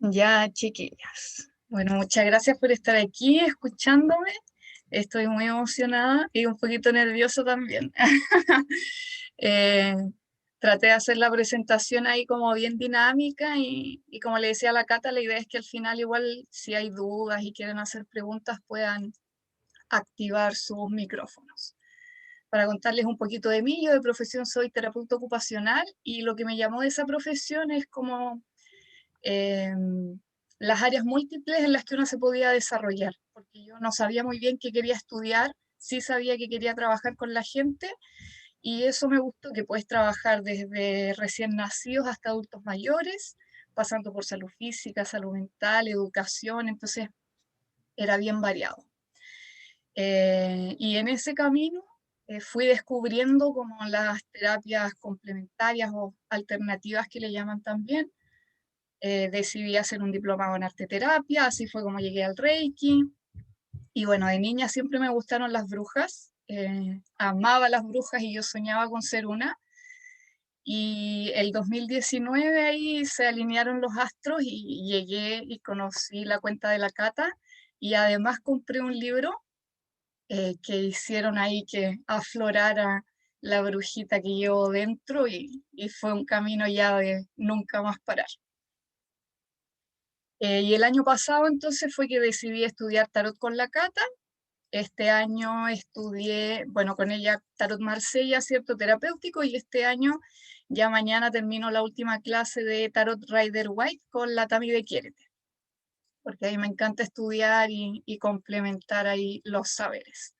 Ya, chiquillas. Bueno, muchas gracias por estar aquí escuchándome. Estoy muy emocionada y un poquito nerviosa también. Eh, Traté de hacer la presentación ahí como bien dinámica y como le decía a la Cata, la idea es que al final igual si hay dudas y quieren hacer preguntas puedan activar sus micrófonos. Para contarles un poquito de mí, yo de profesión soy terapeuta ocupacional y lo que me llamó de esa profesión es como eh, las áreas múltiples en las que uno se podía desarrollar, porque yo no sabía muy bien qué quería estudiar, sí sabía que quería trabajar con la gente y eso me gustó, que puedes trabajar desde recién nacidos hasta adultos mayores, pasando por salud física, salud mental, educación, entonces era bien variado. Y en ese camino fui descubriendo como las terapias complementarias o alternativas que le llaman también. Decidí hacer un diplomado en arte terapia, así fue como llegué al Reiki. Y bueno, de niña siempre me gustaron las brujas, amaba las brujas y yo soñaba con ser una. Y el 2019 ahí se alinearon los astros y llegué y conocí la cuenta de la Cata y además compré un libro que hicieron ahí que aflorara la brujita que llevo dentro y fue un camino ya de nunca más parar. Y el año pasado entonces fue que decidí estudiar tarot con la Cata. Este año estudié, bueno, con ella tarot Marsella, cierto, terapéutico, y este año ya mañana termino la última clase de tarot Rider White con la Tami de Quiérete, porque ahí me encanta estudiar y complementar ahí los saberes.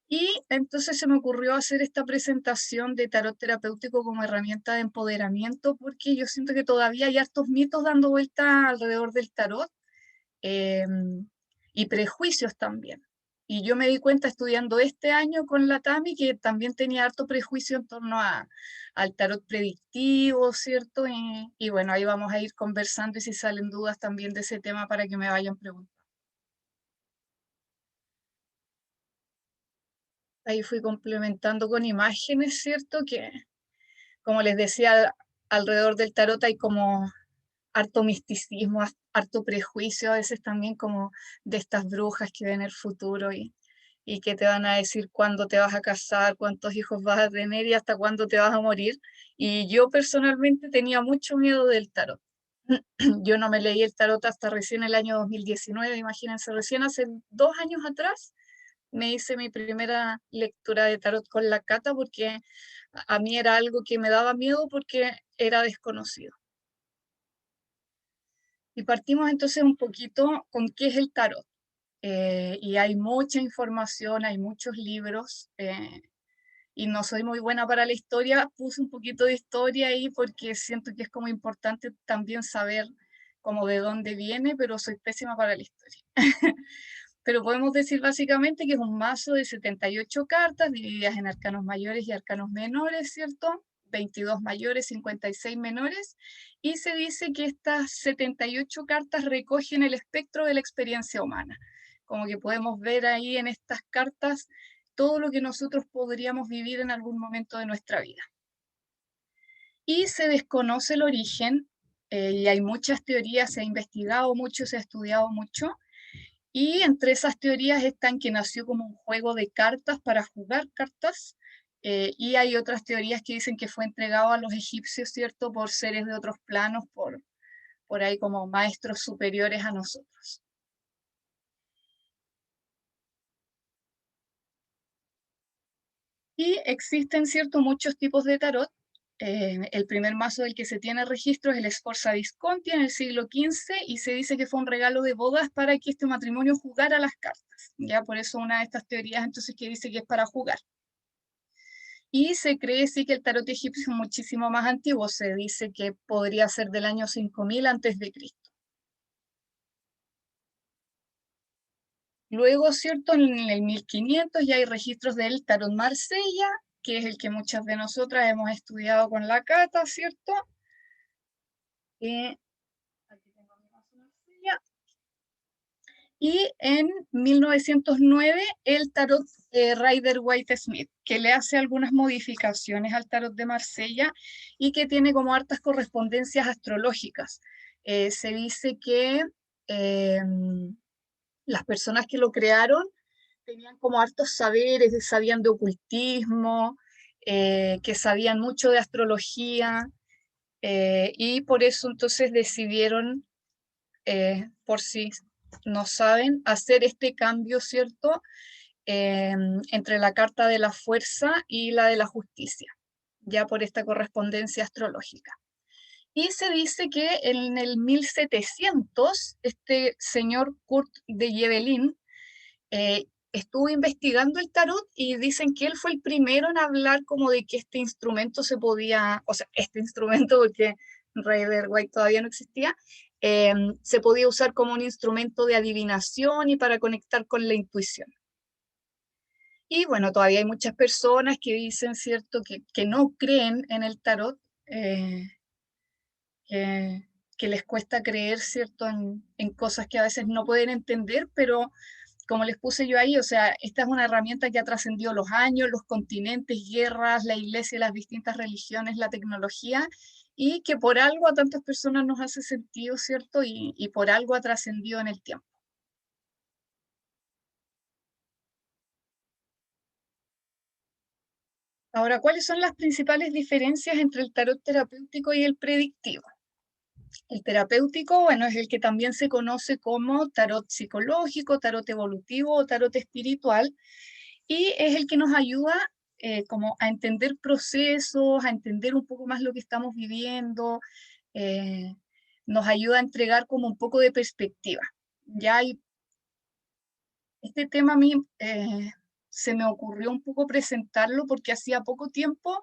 Y entonces se me ocurrió hacer esta presentación de tarot terapéutico como herramienta de empoderamiento, porque yo siento que todavía hay hartos mitos dando vuelta alrededor del tarot eh, y prejuicios también. Y yo me di cuenta estudiando este año con la Tami que también tenía harto prejuicio en torno al tarot predictivo, ¿cierto? Y bueno, ahí vamos a ir conversando y si salen dudas también de ese tema para que me vayan preguntando. Ahí fui complementando con imágenes, ¿cierto? Que como les decía, alrededor del tarot hay como harto misticismo, harto prejuicio, a veces también como de estas brujas que ven el futuro y que te van a decir cuándo te vas a casar, cuántos hijos vas a tener y hasta cuándo te vas a morir. Y yo personalmente tenía mucho miedo del tarot. Yo no me leí el tarot hasta recién el año 2019, imagínense, recién hace 2 años atrás me hice mi primera lectura de tarot con la Cata porque a mí era algo que me daba miedo porque era desconocido. Y partimos entonces un poquito con qué es el tarot. Y hay mucha información, hay muchos libros, y no soy muy buena para la historia, puse un poquito de historia ahí porque siento que es como importante también saber como de dónde viene, pero soy pésima para la historia. Pero podemos decir básicamente que es un mazo de 78 cartas divididas en arcanos mayores y arcanos menores, ¿cierto? 22 mayores, 56 menores, y se dice que estas 78 cartas recogen el espectro de la experiencia humana. Como que podemos ver ahí en estas cartas todo lo que nosotros podríamos vivir en algún momento de nuestra vida. Y se desconoce el origen, y hay muchas teorías, se ha investigado mucho, se ha estudiado mucho, y entre esas teorías están que nació como un juego de cartas para jugar cartas, y hay otras teorías que dicen que fue entregado a los egipcios, ¿cierto? Por seres de otros planos, por ahí como maestros superiores a nosotros. Y existen, ¿cierto? Muchos tipos de tarot. El primer mazo del que se tiene registro es el Sforza Visconti en el siglo XV y se dice que fue un regalo de bodas para que este matrimonio jugara las cartas. Ya por eso una de estas teorías entonces que dice que es para jugar. Y se cree sí que el tarot egipcio es muchísimo más antiguo, se dice que podría ser del año 5000 antes de Cristo. Luego, ¿cierto? En el 1500 ya hay registros del tarot Marsella, que es el que muchas de nosotras hemos estudiado con la Cata, ¿cierto? Aquí tengo mi mazo Marsella. Y en 1909 el tarot Rider Waite Smith, que le hace algunas modificaciones al tarot de Marsella y que tiene como hartas correspondencias astrológicas. Se dice que las personas que lo crearon tenían como hartos saberes, sabían de ocultismo, que sabían mucho de astrología, y por eso entonces decidieron, por si no saben, hacer este cambio, ¿cierto? Entre la carta de la fuerza y la de la justicia, ya por esta correspondencia astrológica. Y se dice que en el 1700, este señor Kurt de Llewellyn estuvo investigando el tarot y dicen que él fue el primero en hablar como de que este instrumento se podía, o sea, este instrumento, porque Rider-Waite todavía no existía, se podía usar como un instrumento de adivinación y para conectar con la intuición. Y bueno, todavía hay muchas personas que dicen, ¿cierto?, que no creen en el tarot, eh, que les cuesta creer, ¿cierto?, en cosas que a veces no pueden entender, pero como les puse yo ahí, o sea, esta es una herramienta que ha trascendido los años, los continentes, guerras, la iglesia, las distintas religiones, la tecnología, y que por algo a tantas personas nos hace sentido, ¿cierto? Y por algo ha trascendido en el tiempo. Ahora, ¿cuáles son las principales diferencias entre el tarot terapéutico y el predictivo? El terapéutico, bueno, es el que también se conoce como tarot psicológico, tarot evolutivo o tarot espiritual, y es el que nos ayuda como a entender procesos, a entender un poco más lo que estamos viviendo, eh, nos ayuda a entregar como un poco de perspectiva. Ya hay, este tema a mí se me ocurrió un poco presentarlo porque hacía poco tiempo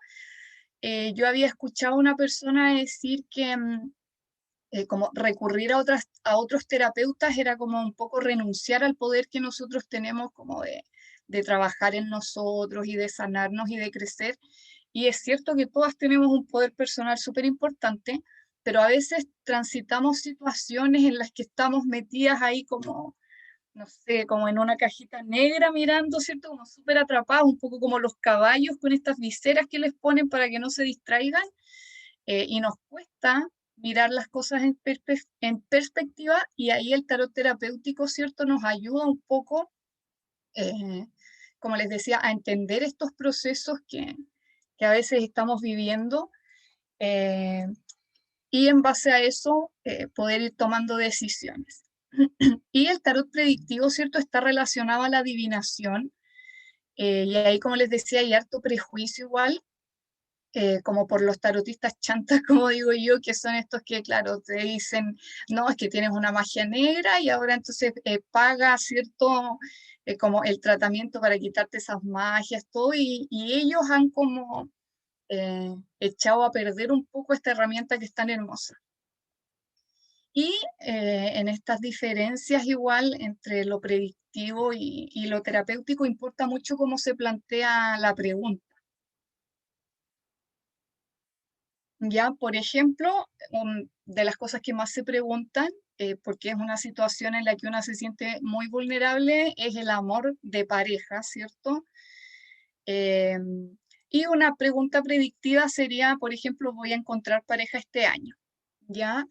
yo había escuchado a una persona decir que como recurrir a otros terapeutas era como un poco renunciar al poder que nosotros tenemos como de trabajar en nosotros y de sanarnos y de crecer. Y es cierto que todas tenemos un poder personal súper importante, pero a veces transitamos situaciones en las que estamos metidas ahí como, no sé, como en una cajita negra mirando, ¿cierto? Como súper atrapados, un poco como los caballos con estas viseras que les ponen para que no se distraigan, y nos cuesta mirar las cosas en perspectiva, y ahí el tarot terapéutico, ¿cierto? Nos ayuda un poco, eh, como les decía, a entender estos procesos que a veces estamos viviendo, eh, y en base a eso poder ir tomando decisiones. Y el tarot predictivo, ¿cierto? Está relacionado a la adivinación, y ahí, como les decía, hay harto prejuicio igual, como por los tarotistas chantas, como digo yo, que son estos que, claro, te dicen, no, es que tienes una magia negra y ahora entonces paga, ¿cierto? Como el tratamiento para quitarte esas magias, todo, y ellos han como echado a perder un poco esta herramienta que es tan hermosa. Y en estas diferencias igual entre lo predictivo y lo terapéutico importa mucho cómo se plantea la pregunta. Ya, por ejemplo, de las cosas que más se preguntan, porque es una situación en la que uno se siente muy vulnerable, es el amor de pareja, ¿cierto? Y una pregunta predictiva sería, por ejemplo, voy a encontrar pareja este año, ¿ya?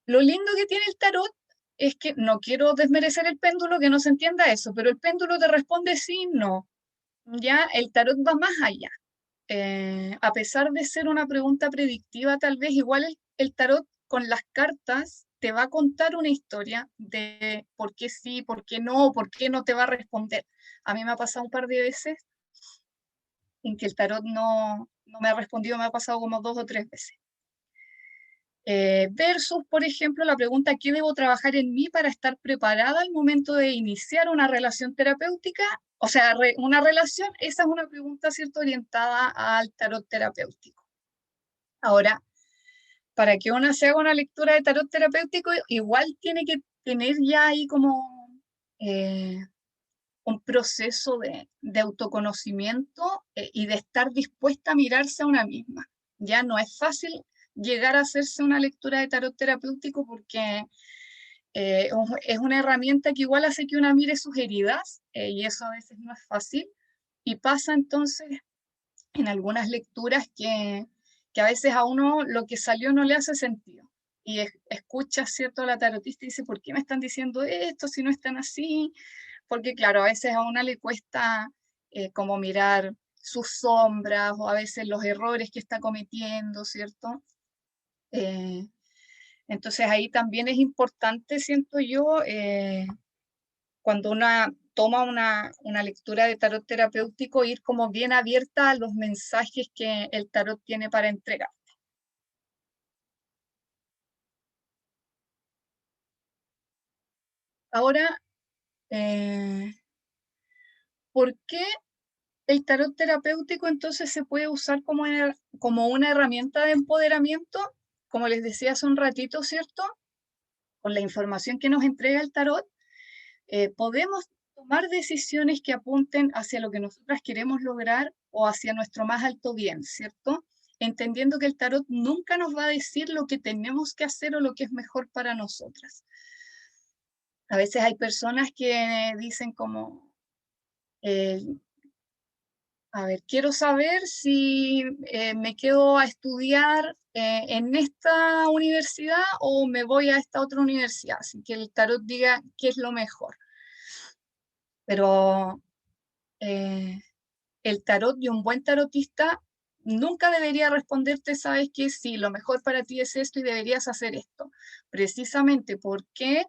Lo lindo que tiene el tarot es que no quiero desmerecer el péndulo, que no se entienda eso, pero el péndulo te responde sí, no, ¿ya? El tarot va más allá. A pesar de ser una pregunta predictiva, tal vez igual el tarot con las cartas te va a contar una historia de por qué sí, por qué no, por qué no te va a responder. A mí me ha pasado un par de veces en que el tarot no me ha respondido, me ha pasado como 2 o 3 veces. Versus, por ejemplo, la pregunta, ¿qué debo trabajar en mí para estar preparada al momento de iniciar una relación terapéutica? O sea, una relación, esa es una pregunta, ¿cierto?, orientada al tarot terapéutico. Ahora, para que uno se haga una lectura de tarot terapéutico, igual tiene que tener ya ahí como eh, un proceso de autoconocimiento, y de estar dispuesta a mirarse a una misma. Ya no es fácil llegar a hacerse una lectura de tarot terapéutico porque es una herramienta que igual hace que una mire sus heridas, y eso a veces no es fácil. Y pasa entonces en algunas lecturas que a veces a uno lo que salió no le hace sentido. y escuchas, ¿cierto?, a la tarotista y dice, ¿por qué me están diciendo esto si no están así? Porque claro, a veces a una le cuesta como mirar sus sombras o a veces los errores que está cometiendo, ¿cierto? Eh, entonces ahí también es importante, siento yo, cuando una toma una lectura de tarot terapéutico, ir como bien abierta a los mensajes que el tarot tiene para entregar. Ahora, eh, ¿por qué el tarot terapéutico entonces se puede usar como una herramienta de empoderamiento? Como les decía hace un ratito, ¿cierto? Con la información que nos entrega el tarot, podemos tomar decisiones que apunten hacia lo que nosotras queremos lograr o hacia nuestro más alto bien, ¿cierto? Entendiendo que el tarot nunca nos va a decir lo que tenemos que hacer o lo que es mejor para nosotras. A veces hay personas que dicen como, eh, a ver, quiero saber si me quedo a estudiar en esta universidad o me voy a esta otra universidad, así que el tarot diga qué es lo mejor. Pero eh, el tarot y un buen tarotista nunca debería responderte, sabes que sí, lo mejor para ti es esto y deberías hacer esto. Precisamente, ¿por qué?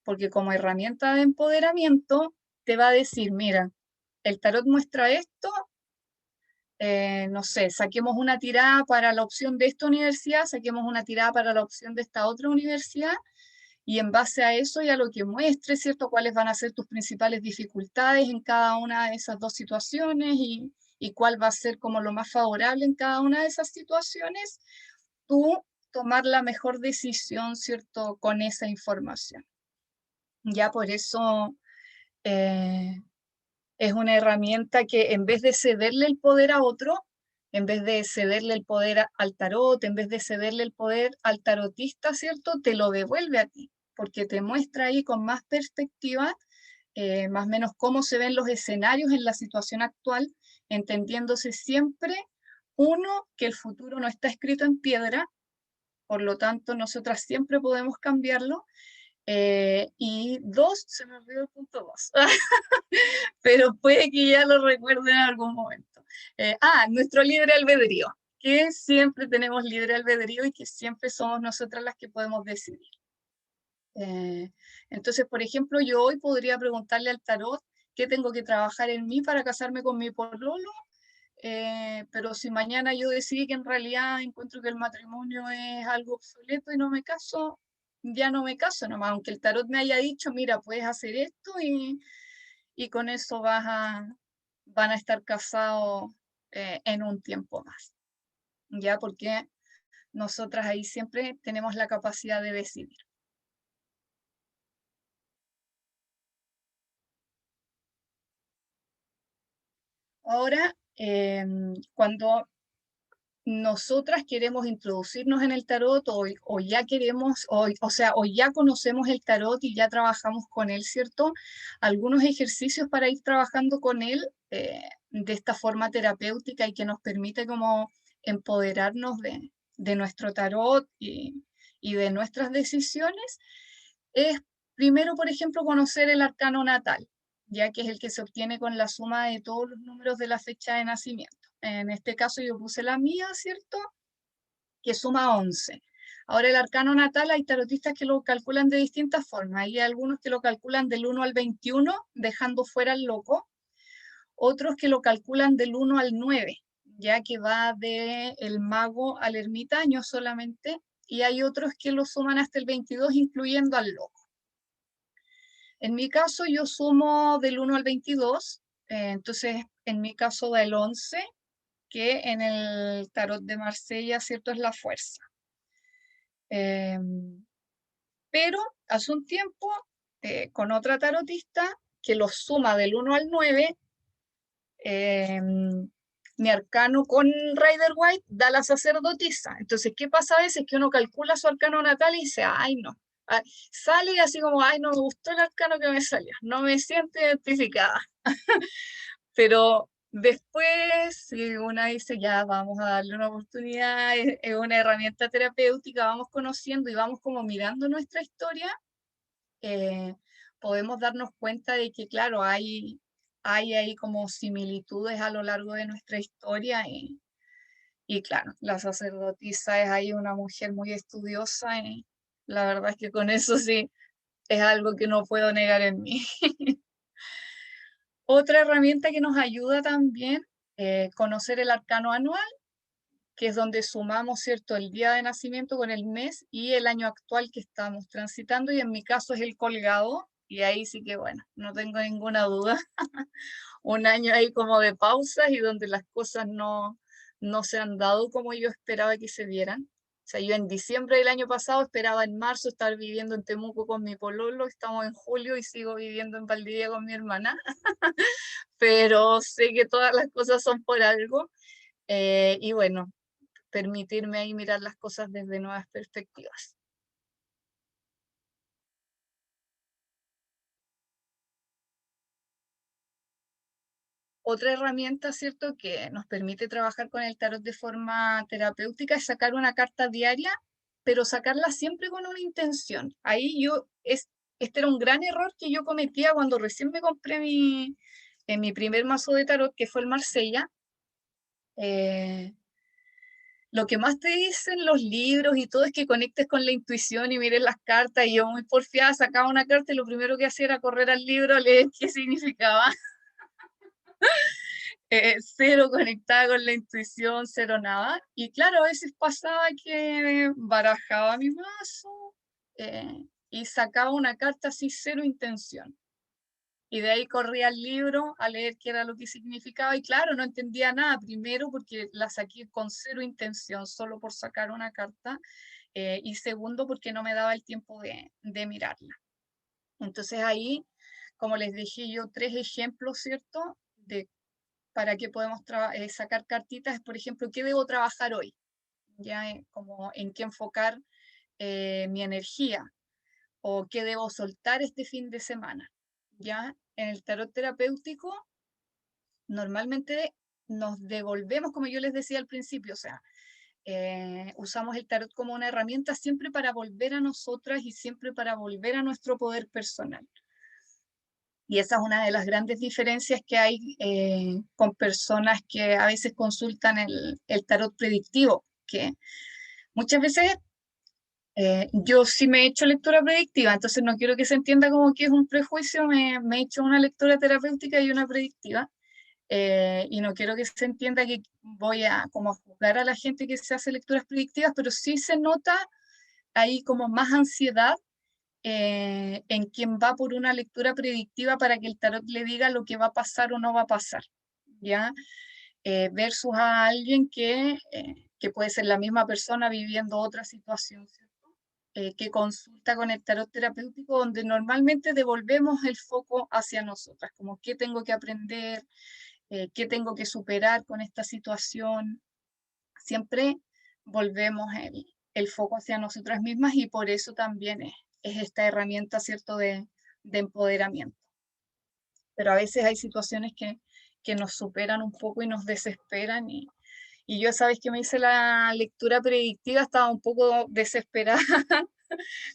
Porque como herramienta de empoderamiento te va a decir, mira, el tarot muestra esto, no sé, saquemos una tirada para la opción de esta universidad, saquemos una tirada para la opción de esta otra universidad, y en base a eso y a lo que muestre, ¿cierto? Cuáles van a ser tus principales dificultades en cada una de esas dos situaciones y cuál va a ser como lo más favorable en cada una de esas situaciones, tú tomar la mejor decisión, ¿cierto? Con esa información. Ya por eso eh, es una herramienta que en vez de cederle el poder a otro, en vez de cederle el poder al tarot, en vez de cederle el poder al tarotista, ¿cierto? Te lo devuelve a ti, porque te muestra ahí con más perspectiva, más o menos cómo se ven los escenarios en la situación actual, entendiéndose siempre, uno, que el futuro no está escrito en piedra, por lo tanto, nosotras siempre podemos cambiarlo, y dos, se me olvidó el punto dos. Pero puede que ya lo recuerde en algún momento. Nuestro libre albedrío, que siempre tenemos libre albedrío y que siempre somos nosotras las que podemos decidir. Eh, entonces, por ejemplo, yo hoy podría preguntarle al tarot qué tengo que trabajar en mí para casarme con mi pololo, pero si mañana yo decidí que en realidad encuentro que el matrimonio es algo obsoleto y no me caso, ya no me caso nomás, aunque el tarot me haya dicho, mira, puedes hacer esto y con eso van a estar casados en un tiempo más, ¿ya? Porque nosotras ahí siempre tenemos la capacidad de decidir. Ahora, cuando nosotras queremos introducirnos en el tarot o ya queremos, o sea, o ya conocemos el tarot y ya trabajamos con él, ¿cierto? Algunos ejercicios para ir trabajando con él de esta forma terapéutica y que nos permite como empoderarnos de nuestro tarot y de nuestras decisiones, es primero, por ejemplo, conocer el arcano natal, ya que es el que se obtiene con la suma de todos los números de la fecha de nacimiento. En este caso yo puse la mía, ¿cierto? Que suma 11. Ahora el arcano natal hay tarotistas que lo calculan de distintas formas. Hay algunos que lo calculan del 1 al 21, dejando fuera el loco. Otros que lo calculan del 1 al 9, ya que va de el mago al ermitaño solamente. Y hay otros que lo suman hasta el 22, incluyendo al loco. En mi caso yo sumo del 1 al 22, entonces en mi caso da el 11, que en el tarot de Marsella, ¿cierto? Es la fuerza. Eh, pero hace un tiempo, con otra tarotista, que lo suma del 1 al 9, eh, mi arcano con Rider White da la sacerdotisa. Entonces, ¿qué pasa a veces? Que uno calcula su arcano natal y dice, ay, no. Ah, sale así como, ay, no me gustó el arcano que me salió, no me siento identificada. Pero Después, si una dice, ya vamos a darle una oportunidad, es una herramienta terapéutica, vamos conociendo y vamos como mirando nuestra historia, eh, podemos darnos cuenta de que, claro, hay ahí como similitudes a lo largo de nuestra historia y claro, la sacerdotisa es ahí una mujer muy estudiosa y la verdad es que con eso sí es algo que no puedo negar en mí. Otra herramienta que nos ayuda también, conocer el arcano anual, que es donde sumamos, ¿cierto?, el día de nacimiento con el mes y el año actual que estamos transitando, y en mi caso es el colgado, y ahí sí que, bueno, no tengo ninguna duda, un año ahí como de pausas y donde las cosas no se han dado como yo esperaba que se dieran. O sea, yo en diciembre del año pasado esperaba en marzo estar viviendo en Temuco con mi pololo, estamos en julio y sigo viviendo en Valdivia con mi hermana, pero sé que todas las cosas son por algo, y bueno, permitirme ahí mirar las cosas desde nuevas perspectivas. Otra herramienta, ¿cierto?, que nos permite trabajar con el tarot de forma terapéutica es sacar una carta diaria, pero sacarla siempre con una intención. Este era un gran error que yo cometía cuando recién me compré mi primer mazo de tarot, que fue el Marsella. Eh, lo que más te dicen los libros y todo es que conectes con la intuición y mires las cartas, y yo muy porfiada sacaba una carta y lo primero que hacía era correr al libro a leer qué significaba. Cero conectada con la intuición, cero nada. Y claro, a veces pasaba que barajaba mi mazo, y sacaba una carta así, cero intención. Y de ahí corría al libro a leer qué era lo que significaba. Y claro, no entendía nada. Primero, porque la saqué con cero intención, solo por sacar una carta. Y segundo, porque no me daba el tiempo de mirarla. Entonces ahí, como les dije yo, tres ejemplos, ¿cierto?, de para qué podemos sacar cartitas, por ejemplo, ¿qué debo trabajar hoy? Ya, como en qué enfocar mi energía, o qué debo soltar este fin de semana. Ya, en el tarot terapéutico, normalmente nos devolvemos, como yo les decía al principio, o sea, usamos el tarot como una herramienta siempre para volver a nosotras y siempre para volver a nuestro poder personal. Y esa es una de las grandes diferencias que hay con personas que a veces consultan el tarot predictivo, que muchas veces yo sí me he hecho lectura predictiva, entonces no quiero que se entienda como que es un prejuicio, me he hecho una lectura terapéutica y una predictiva, y no quiero que se entienda que voy a como a juzgar a la gente que se hace lecturas predictivas, pero sí se nota ahí como más ansiedad en quien va por una lectura predictiva para que el tarot le diga lo que va a pasar o no va a pasar, ¿ya? Versus a alguien que puede ser la misma persona viviendo otra situación, ¿cierto? Que consulta con el tarot terapéutico, donde normalmente devolvemos el foco hacia nosotras, como qué tengo que aprender, qué tengo que superar con esta situación. Siempre volvemos el foco hacia nosotras mismas, y por eso también es esta herramienta, ¿cierto?, de empoderamiento. Pero a veces hay situaciones que nos superan un poco y nos desesperan, y yo esa vez que me hice la lectura predictiva estaba un poco desesperada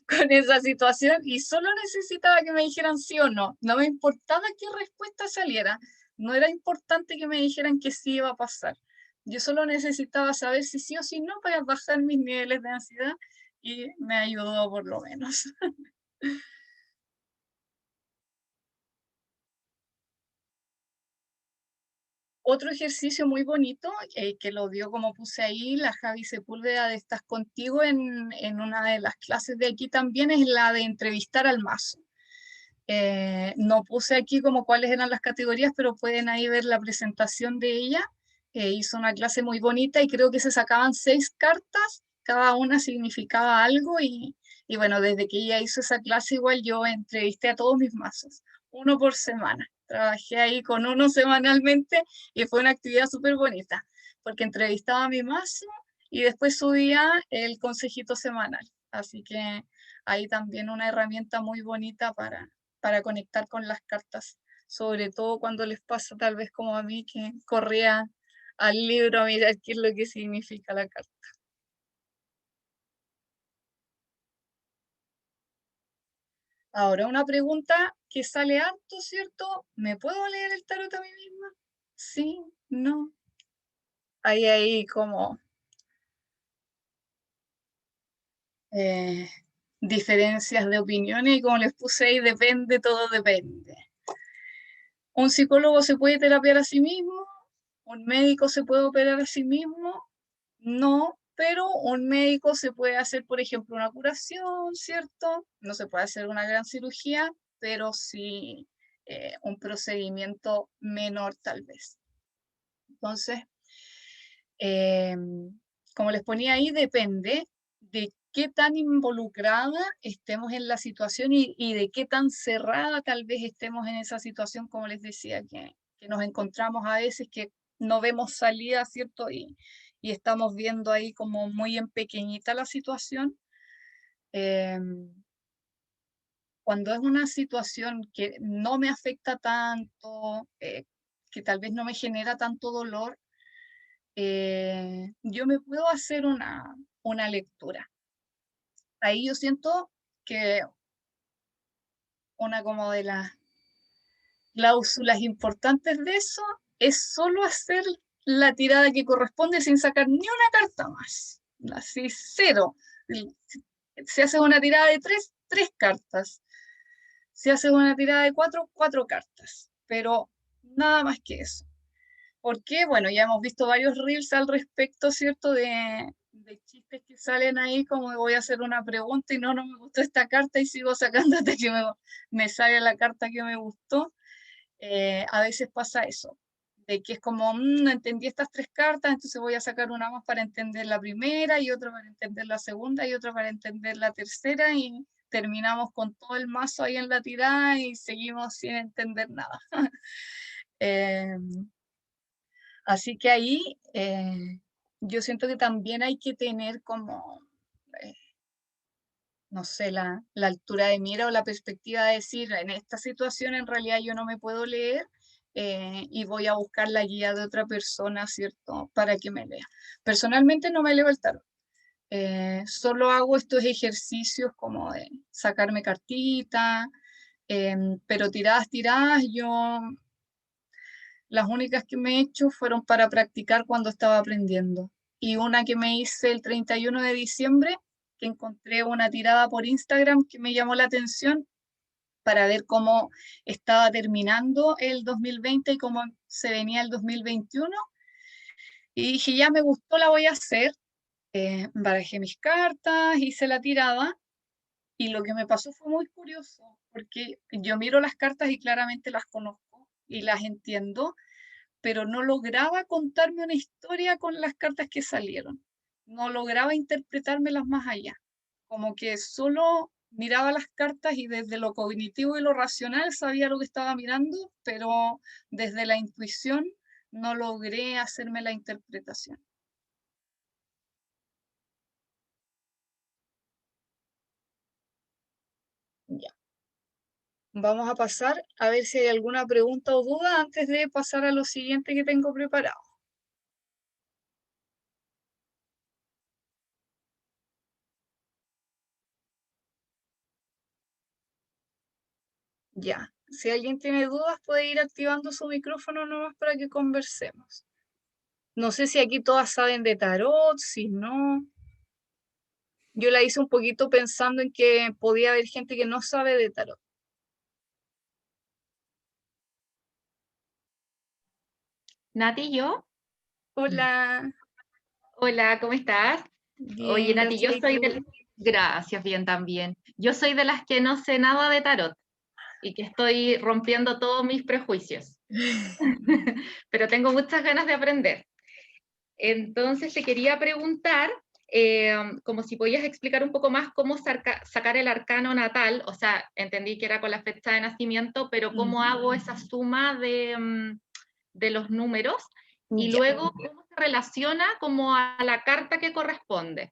con esa situación y solo necesitaba que me dijeran sí o no. No me importaba qué respuesta saliera. No era importante que me dijeran que sí iba a pasar. Yo solo necesitaba saber si sí o si no para bajar mis niveles de ansiedad, y me ayudó por lo menos. Otro ejercicio muy bonito, que lo dio, como puse ahí, la Javi Sepúlveda de Estás Contigo en una de las clases de aquí también, es la de entrevistar al mazo. No puse aquí como cuáles eran las categorías, pero pueden ahí ver la presentación de ella. Hizo una clase muy bonita y creo que se sacaban 6 cartas, cada una significaba algo, y bueno, desde que ella hizo esa clase igual yo entrevisté a todos mis mazos, uno por semana. Trabajé ahí con uno semanalmente y fue una actividad súper bonita, porque entrevistaba a mi mazo y después subía el consejito semanal. Así que ahí también una herramienta muy bonita para conectar con las cartas, sobre todo cuando les pasa tal vez como a mí, que corría al libro a mirar qué es lo que significa la carta. Ahora, una pregunta que sale harto, ¿cierto? ¿Me puedo leer el tarot a mí misma? Sí, no. Ahí como eh, diferencias de opiniones y como les puse ahí, depende, todo depende. ¿Un psicólogo se puede terapiar a sí mismo? ¿Un médico se puede operar a sí mismo? No, pero un médico se puede hacer, por ejemplo, una curación, ¿cierto? No se puede hacer una gran cirugía, pero sí un procedimiento menor tal vez. Entonces, eh, como les ponía ahí, depende de qué tan involucrada estemos en la situación y de qué tan cerrada tal vez estemos en esa situación, como les decía, que nos encontramos a veces que no vemos salida, ¿cierto? Y estamos viendo ahí como muy en pequeñita la situación. Eh, Cuando es una situación que no me afecta tanto, que tal vez no me genera tanto dolor, yo me puedo hacer una lectura. Ahí yo siento que una como de las cláusulas importantes de eso es solo hacer la tirada que corresponde sin sacar ni una carta más. Así, cero. Si haces una tirada de tres cartas. Si haces una tirada de cuatro cartas. Pero nada más que eso. Porque, bueno, ya hemos visto varios reels al respecto, ¿cierto? De chistes que salen ahí, como voy a hacer una pregunta y no me gustó esta carta y sigo sacando hasta que me sale la carta que me gustó. A veces pasa eso, de que es como, no entendí estas tres cartas, entonces voy a sacar una más para entender la primera y otra para entender la segunda y otra para entender la tercera y terminamos con todo el mazo ahí en la tirada y seguimos sin entender nada. Eh, Así que ahí yo siento que también hay que tener como, eh, no sé, la altura de mira o la perspectiva de decir, en esta situación en realidad yo no me puedo leer y voy a buscar la guía de otra persona, ¿cierto? Para que me lea. Personalmente no me leo el tarot. Solo hago estos ejercicios como de sacarme cartita, pero tiradas, yo las únicas que me he hecho fueron para practicar cuando estaba aprendiendo. Y una que me hice el 31 de diciembre, que encontré una tirada por Instagram que me llamó la atención para ver cómo estaba terminando el 2020 y cómo se venía el 2021. Y dije, ya me gustó, la voy a hacer. Barajé mis cartas, hice la tirada. Y lo que me pasó fue muy curioso, porque yo miro las cartas y claramente las conozco y las entiendo, pero no lograba contarme una historia con las cartas que salieron. No lograba interpretármelas más allá. Como que solo miraba las cartas y desde lo cognitivo y lo racional sabía lo que estaba mirando, pero desde la intuición no logré hacerme la interpretación. Ya. Vamos a pasar a ver si hay alguna pregunta o duda antes de pasar a lo siguiente que tengo preparado. Ya. Si alguien tiene dudas, puede ir activando su micrófono nomás para que conversemos. No sé si aquí todas saben de tarot, si no. Yo la hice un poquito pensando en que podía haber gente que no sabe de tarot. Nati, ¿yo? Hola, Hola, ¿cómo estás? Oye, bien, Nati, gracias. ¿Y tú? Gracias, bien también. Yo soy de las que no sé nada de tarot y que estoy rompiendo todos mis prejuicios, pero tengo muchas ganas de aprender. Entonces te quería preguntar, como si podías explicar un poco más cómo sacar el arcano natal, o sea, entendí que era con la fecha de nacimiento, pero cómo Ujú. hago esa suma de los números y Ya, luego cómo se relaciona como a la carta que corresponde.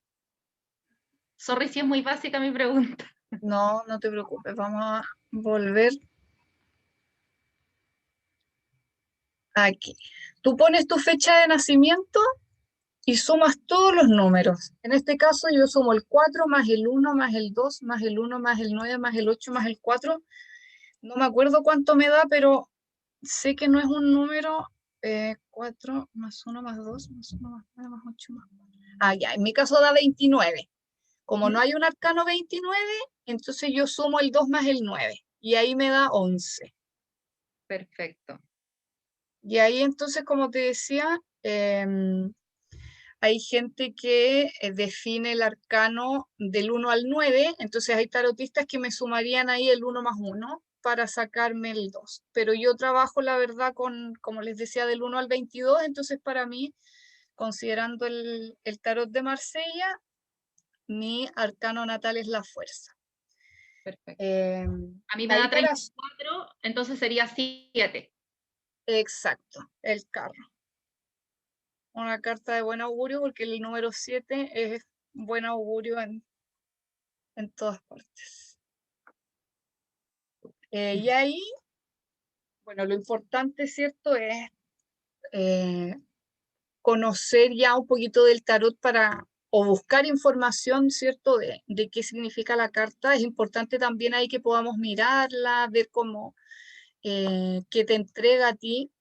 Sorry si es muy básica mi pregunta. no te preocupes, vamos a volver Aquí. Tú pones tu fecha de nacimiento y sumas todos los números. En este caso yo sumo el 4 más el 1 más el 2 más el 1 más el 9 más el 8 más el 4. No me acuerdo cuánto me da, pero sé que no es un número. 4 más 1 más 2 más 1 más 9 más 8 más 4. Ah, ya, en mi caso da 29. Como no ¿Mm? hay un arcano 29, entonces yo sumo el 2 más el 9 y ahí me da 11. Perfecto. Y ahí entonces, como te decía, hay gente que define el arcano del 1 al 9, entonces hay tarotistas que me sumarían ahí el 1 más 1 para sacarme el 2. Pero yo trabajo, la verdad, con, como les decía, del 1 al 22, entonces para mí, considerando el tarot de Marsella, mi arcano natal es la fuerza. Perfecto. Eh, A mí me ahí da para... 34, entonces sería 7. Exacto, el carro. Una carta de buen augurio porque el número 7 es buen augurio en todas partes. Y ahí, bueno, lo importante, ¿cierto? Es conocer ya un poquito del tarot para, o buscar información, ¿cierto? De qué significa la carta. Es importante también ahí que podamos mirarla, ver cómo, qué te entrega a ti.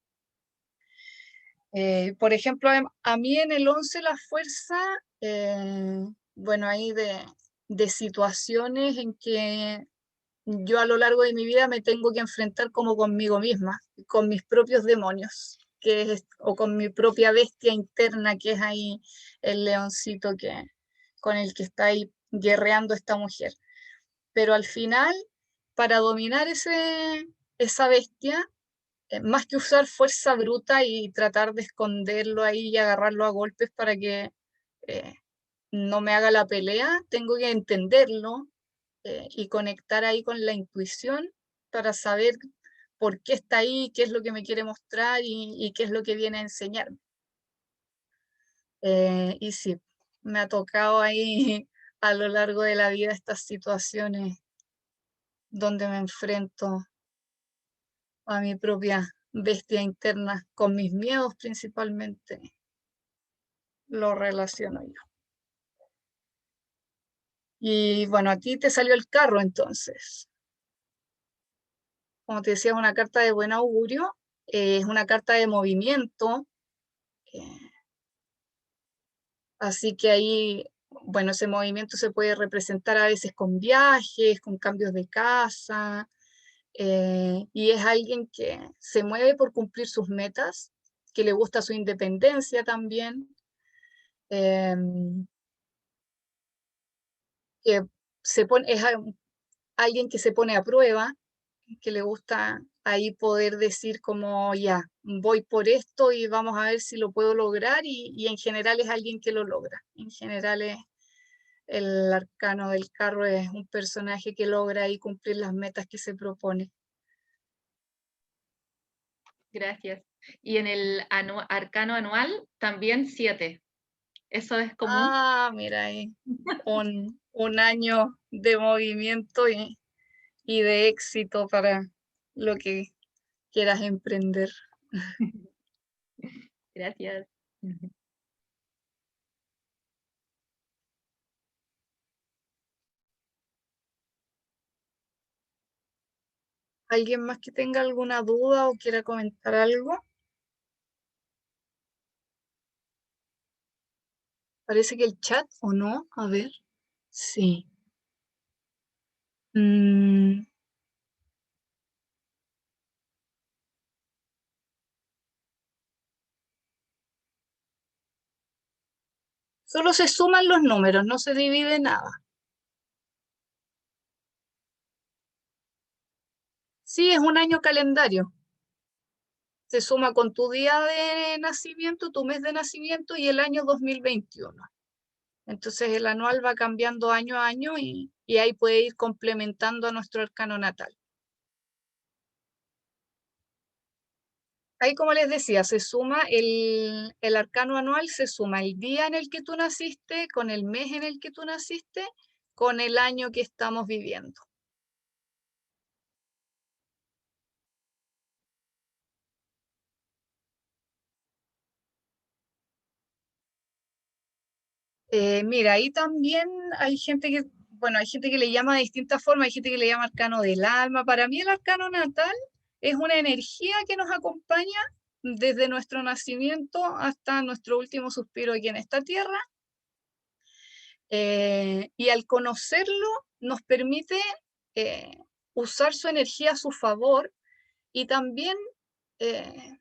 Por ejemplo, a mí en el 11 la fuerza, bueno, ahí de situaciones en que yo a lo largo de mi vida me tengo que enfrentar como conmigo misma, con mis propios demonios, o con mi propia bestia interna, que es ahí el leoncito con el que está ahí guerreando esta mujer. Pero al final, para dominar esa bestia, más que usar fuerza bruta y tratar de esconderlo ahí y agarrarlo a golpes para que eh, no me haga la pelea, tengo que entenderlo y conectar ahí con la intuición para saber por qué está ahí, qué es lo que me quiere mostrar y qué es lo que viene a enseñarme. Y sí, me ha tocado ahí a lo largo de la vida estas situaciones donde me enfrento a mi propia bestia interna, con mis miedos principalmente, lo relaciono yo. Y bueno, a ti te salió el carro entonces. Como te decía, es una carta de buen augurio, es una carta de movimiento, eh, así que ahí, bueno, ese movimiento se puede representar a veces con viajes, con cambios de casa, y es alguien que se mueve por cumplir sus metas, que le gusta su independencia también, que es alguien que se pone a prueba, que le gusta ahí poder decir como ya, voy por esto y vamos a ver si lo puedo lograr y en general es alguien que lo logra. En general el arcano del carro es un personaje que logra ahí cumplir las metas que se propone. Gracias. Y en el arcano anual también 7. ¿Eso es común? Ah, mira ahí, un año de movimiento y de éxito para lo que quieras emprender. Gracias. ¿Alguien más que tenga alguna duda o quiera comentar algo? Parece que el chat, ¿o no? A ver. Sí. Mm, solo se suman los números, no se divide nada. Sí, es un año calendario. Se suma con tu día de nacimiento, tu mes de nacimiento y el año 2021. Entonces el anual va cambiando año a año y ahí puede ir complementando a nuestro arcano natal. Ahí, como les decía, se suma el arcano anual, se suma el día en el que tú naciste, con el mes en el que tú naciste, con el año que estamos viviendo. Mira, ahí también hay gente que, bueno, hay gente que le llama de distintas formas, hay gente que le llama arcano del alma. Para mí el arcano natal es una energía que nos acompaña desde nuestro nacimiento hasta nuestro último suspiro aquí en esta tierra. Y al conocerlo nos permite eh, usar su energía a su favor y también eh,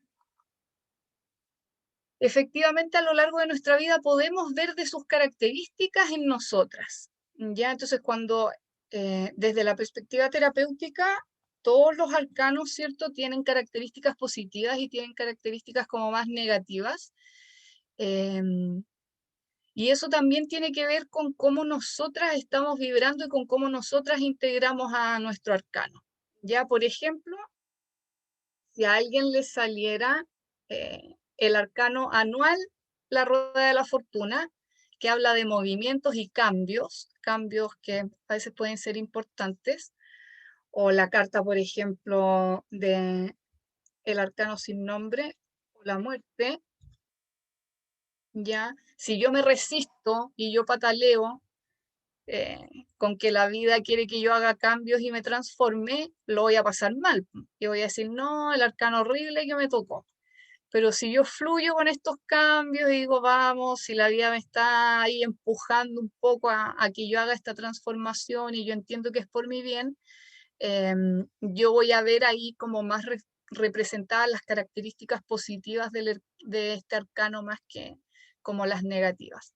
efectivamente a lo largo de nuestra vida podemos ver de sus características en nosotras. ¿Ya? Entonces, cuando desde la perspectiva terapéutica, todos los arcanos, ¿cierto?, tienen características positivas y tienen características como más negativas. Y eso también tiene que ver con cómo nosotras estamos vibrando y con cómo nosotras integramos a nuestro arcano. Ya, por ejemplo, si a alguien le saliera el arcano anual, la rueda de la fortuna, que habla de movimientos y cambios, cambios que a veces pueden ser importantes, o la carta, por ejemplo, de el arcano sin nombre, o la muerte, ya, si yo me resisto y yo pataleo, eh, con que la vida quiere que yo haga cambios y me transforme, lo voy a pasar mal. Y voy a decir, no, el arcano horrible que me tocó. Pero si yo fluyo con estos cambios y digo, vamos, si la vida me está ahí empujando un poco a que yo haga esta transformación y yo entiendo que es por mi bien, yo voy a ver ahí como más representadas las características positivas de este arcano más que como las negativas.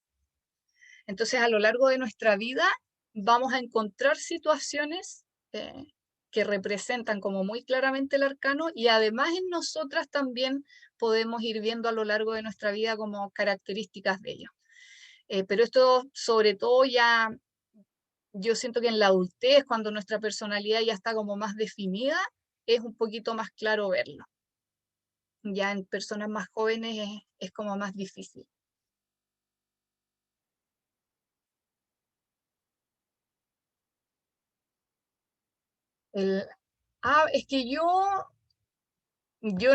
Entonces, a lo largo de nuestra vida vamos a encontrar situaciones que representan como muy claramente el arcano y además en nosotras también podemos ir viendo a lo largo de nuestra vida como características de ello. Pero esto sobre todo ya, yo siento que en la adultez, cuando nuestra personalidad ya está como más definida, es un poquito más claro verlo. Ya en personas más jóvenes es como más difícil. El, es que yo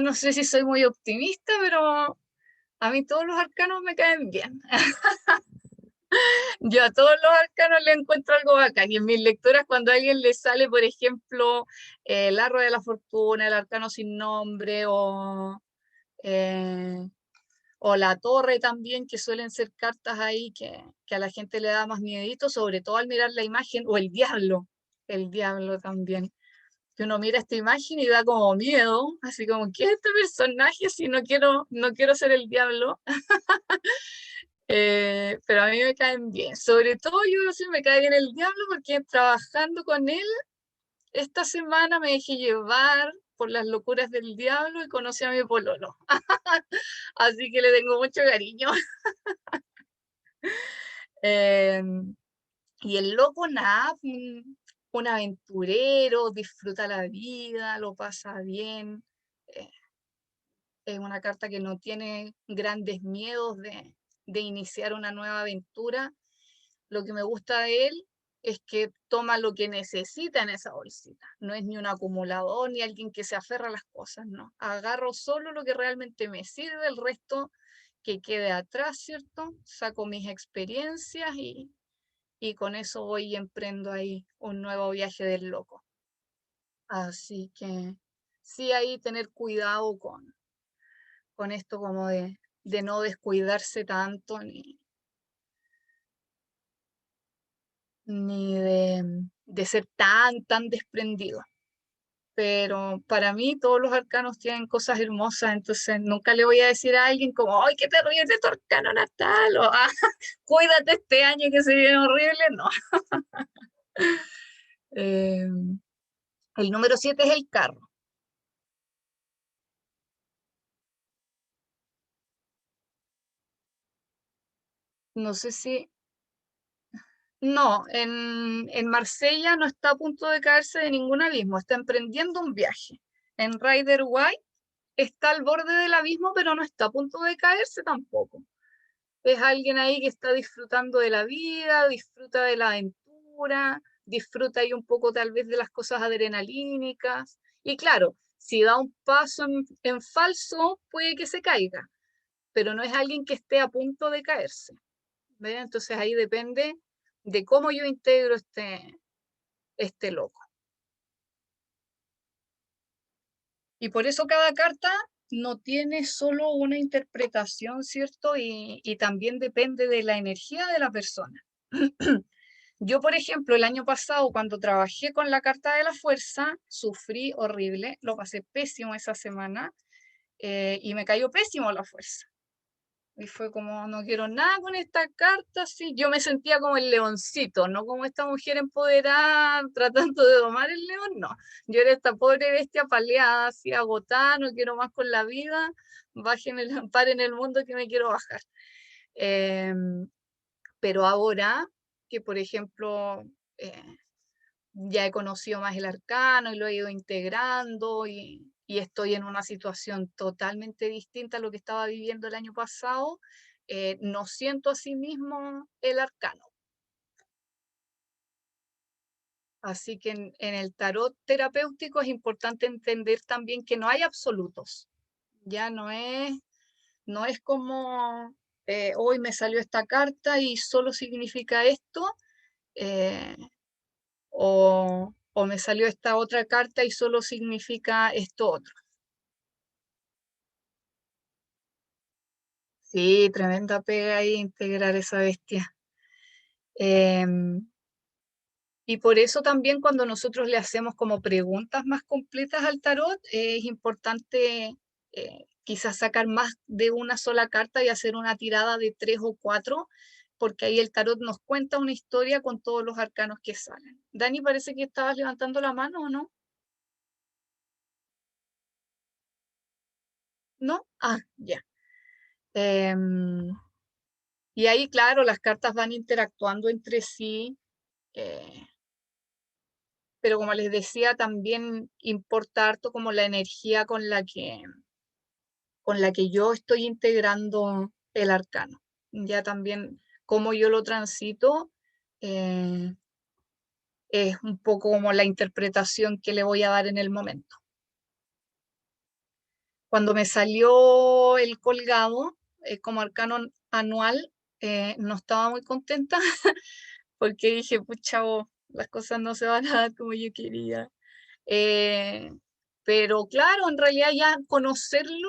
no sé si soy muy optimista, pero a mí todos los arcanos me caen bien. Yo a todos los arcanos le encuentro algo bacán. Y en mis lecturas, cuando a alguien le sale, por ejemplo, el Arro de la Fortuna, el arcano sin nombre, eh, o la Torre también, que suelen ser cartas ahí que a la gente le da más miedito, sobre todo al mirar la imagen, o el diablo también, que uno mira esta imagen y da como miedo, así como, ¿qué es este personaje si no quiero ser el diablo? Pero a mí me caen bien. Sobre todo yo sí me cae bien el diablo porque trabajando con él, esta semana me dejé llevar por las locuras del diablo y conocí a mi pololo. Así que le tengo mucho cariño. Eh, y el loco, nada, un aventurero, disfruta la vida, lo pasa bien. eh, es una carta que no tiene grandes miedos de iniciar una nueva aventura. Lo que me gusta de él es que toma lo que necesita en esa bolsita. No es ni un acumulador ni alguien que se aferra a las cosas, no. Agarro solo lo que realmente me sirve, el resto que quede atrás, ¿cierto? Saco mis experiencias y con eso voy y emprendo ahí un nuevo viaje del loco. Así que sí, ahí tener cuidado con esto como de no descuidarse tanto ni de ser tan desprendido. Pero para mí todos los arcanos tienen cosas hermosas, entonces nunca le voy a decir a alguien como, ¡ay, qué terrible es tu arcano natal! O, cuídate este año que se viene horrible, no. Eh, el número 7 es el carro. No sé si... No, en Marsella no está a punto de caerse de ningún abismo, está emprendiendo un viaje. En Rider White está al borde del abismo, pero no está a punto de caerse tampoco. Es alguien ahí que está disfrutando de la vida, disfruta de la aventura, disfruta ahí un poco tal vez de las cosas adrenalínicas. Y claro, si da un paso en falso, puede que se caiga, pero no es alguien que esté a punto de caerse. ¿Ve? Entonces ahí depende de cómo yo integro este loco. Y por eso cada carta no tiene solo una interpretación, ¿cierto? Y también depende de la energía de la persona. Yo, por ejemplo, el año pasado, cuando trabajé con la carta de la fuerza, sufrí horrible, lo pasé pésimo esa semana y me cayó pésimo la fuerza. Y fue como, no quiero nada con esta carta, sí. Yo me sentía como el leoncito, no como esta mujer empoderada tratando de domar el león, no. Yo era esta pobre bestia paleada, así agotada, no quiero más con la vida, paren el mundo que me quiero bajar. Pero ahora que, por ejemplo, eh, ya he conocido más el arcano y lo he ido integrando y estoy en una situación totalmente distinta a lo que estaba viviendo el año pasado, no siento a sí mismo el arcano. Así que en el tarot terapéutico es importante entender también que no hay absolutos. Ya no es como hoy me salió esta carta y solo significa esto. eh, o me salió esta otra carta y solo significa esto otro. Sí, tremenda pega ahí integrar esa bestia. Y por eso también cuando nosotros le hacemos como preguntas más completas al tarot, es importante quizás sacar más de una sola carta y hacer una tirada de 3 o 4, porque ahí el tarot nos cuenta una historia con todos los arcanos que salen. Dani, parece que estabas levantando la mano, ¿o no? ¿No? Ah, ya. Em, y ahí, claro, las cartas van interactuando entre sí, eh, pero como les decía, también importa harto como la energía con la que yo estoy integrando el arcano. Ya también cómo yo lo transito eh, es un poco como la interpretación que le voy a dar en el momento. Cuando me salió el colgado como arcano anual, no estaba muy contenta porque dije, pucha, las cosas no se van a dar como yo quería. Eh, pero claro, en realidad ya conocerlo,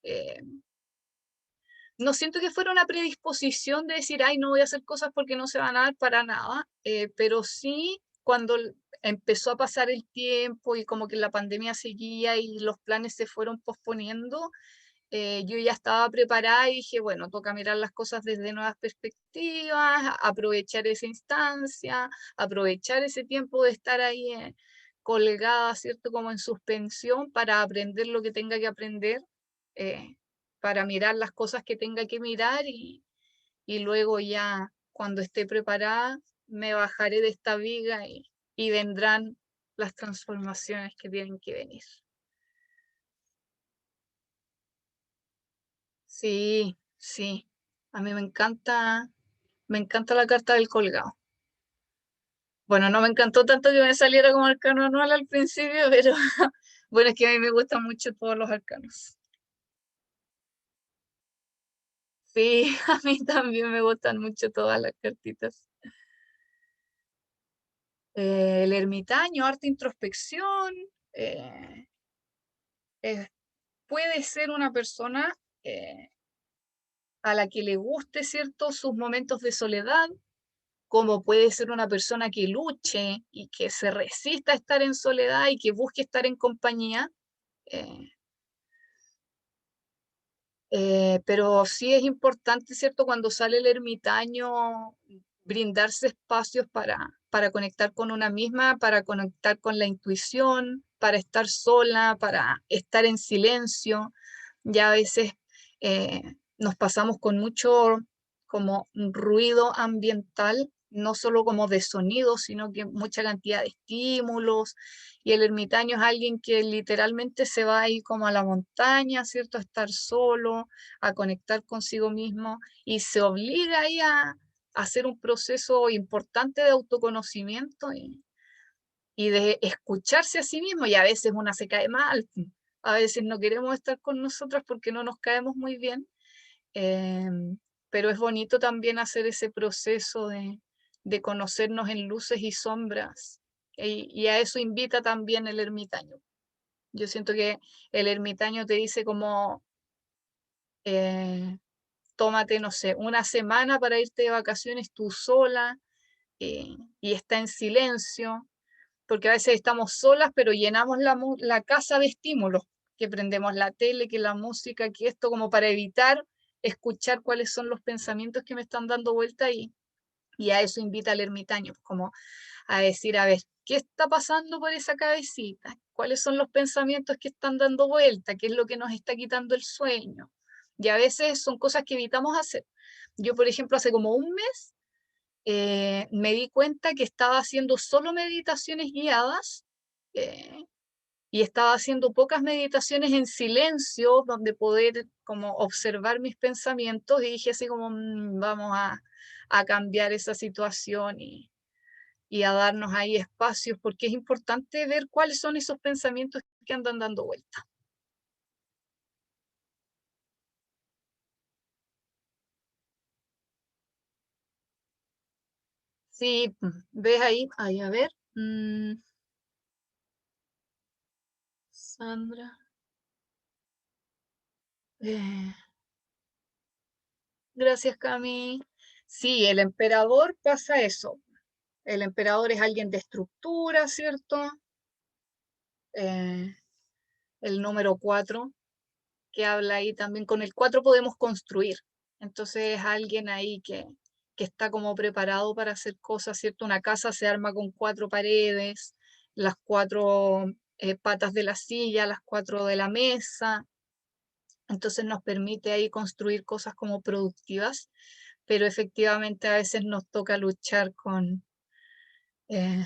eh, no siento que fuera una predisposición de decir, ay, no voy a hacer cosas porque no se van a dar para nada, pero sí cuando empezó a pasar el tiempo y como que la pandemia seguía y los planes se fueron posponiendo, yo ya estaba preparada y dije, bueno, toca mirar las cosas desde nuevas perspectivas, aprovechar esa instancia, aprovechar ese tiempo de estar ahí colgada, ¿cierto? Como en suspensión para aprender lo que tenga que aprender, eh, para mirar las cosas que tenga que mirar y luego ya cuando esté preparada me bajaré de esta viga y vendrán las transformaciones que tienen que venir. Sí, sí. A mí me encanta la carta del colgado. Bueno, no me encantó tanto que me saliera como arcano anual al principio, pero bueno, es que a mí me gustan mucho todos los arcanos. Sí, a mí también me gustan mucho todas las cartitas. El ermitaño, arte introspección, eh, eh, puede ser una persona a la que le guste, ¿cierto?, sus momentos de soledad, como puede ser una persona que luche y que se resista a estar en soledad y que busque estar en compañía. eh, pero sí es importante, ¿cierto? Cuando sale el ermitaño, brindarse espacios para conectar con una misma, para conectar con la intuición, para estar sola, para estar en silencio. Ya a veces nos pasamos con mucho como ruido ambiental, no solo como de sonido, sino que mucha cantidad de estímulos. Y el ermitaño es alguien que literalmente se va ahí como a la montaña, ¿cierto? A estar solo, a conectar consigo mismo y se obliga ahí a hacer un proceso importante de autoconocimiento y de escucharse a sí mismo. Y a veces una se cae mal, a veces no queremos estar con nosotras porque no nos caemos muy bien. eh, pero es bonito también hacer ese proceso de conocernos en luces y sombras, y a eso invita también el ermitaño. Yo siento que el ermitaño te dice como, tómate, no sé, una semana para irte de vacaciones tú sola, y está en silencio, porque a veces estamos solas, pero llenamos la casa de estímulos, que prendemos la tele, que la música, que esto, como para evitar escuchar cuáles son los pensamientos que me están dando vuelta, y a eso invita al ermitaño, como a decir, a ver, ¿qué está pasando por esa cabecita? ¿Cuáles son los pensamientos que están dando vuelta? ¿Qué es lo que nos está quitando el sueño? Y a veces son cosas que evitamos hacer. Yo, por ejemplo, hace como un mes me di cuenta que estaba haciendo solo meditaciones guiadas, eh, y estaba haciendo pocas meditaciones en silencio, donde poder como observar mis pensamientos, y dije así como, vamos a cambiar esa situación y a darnos ahí espacios, porque es importante ver cuáles son esos pensamientos que andan dando vuelta. Sí, ves ahí, ahí a ver. Sandra. eh, Gracias, Cami. Sí, el emperador pasa eso. El emperador es alguien de estructura, ¿cierto? Eh, el número 4, que habla ahí también, con el 4 podemos construir. Entonces es alguien ahí que está como preparado para hacer cosas, ¿cierto? Una casa se arma con 4 paredes, las 4 patas de la silla, las 4 de la mesa. Entonces nos permite ahí construir cosas como productivas, pero efectivamente a veces nos toca luchar eh,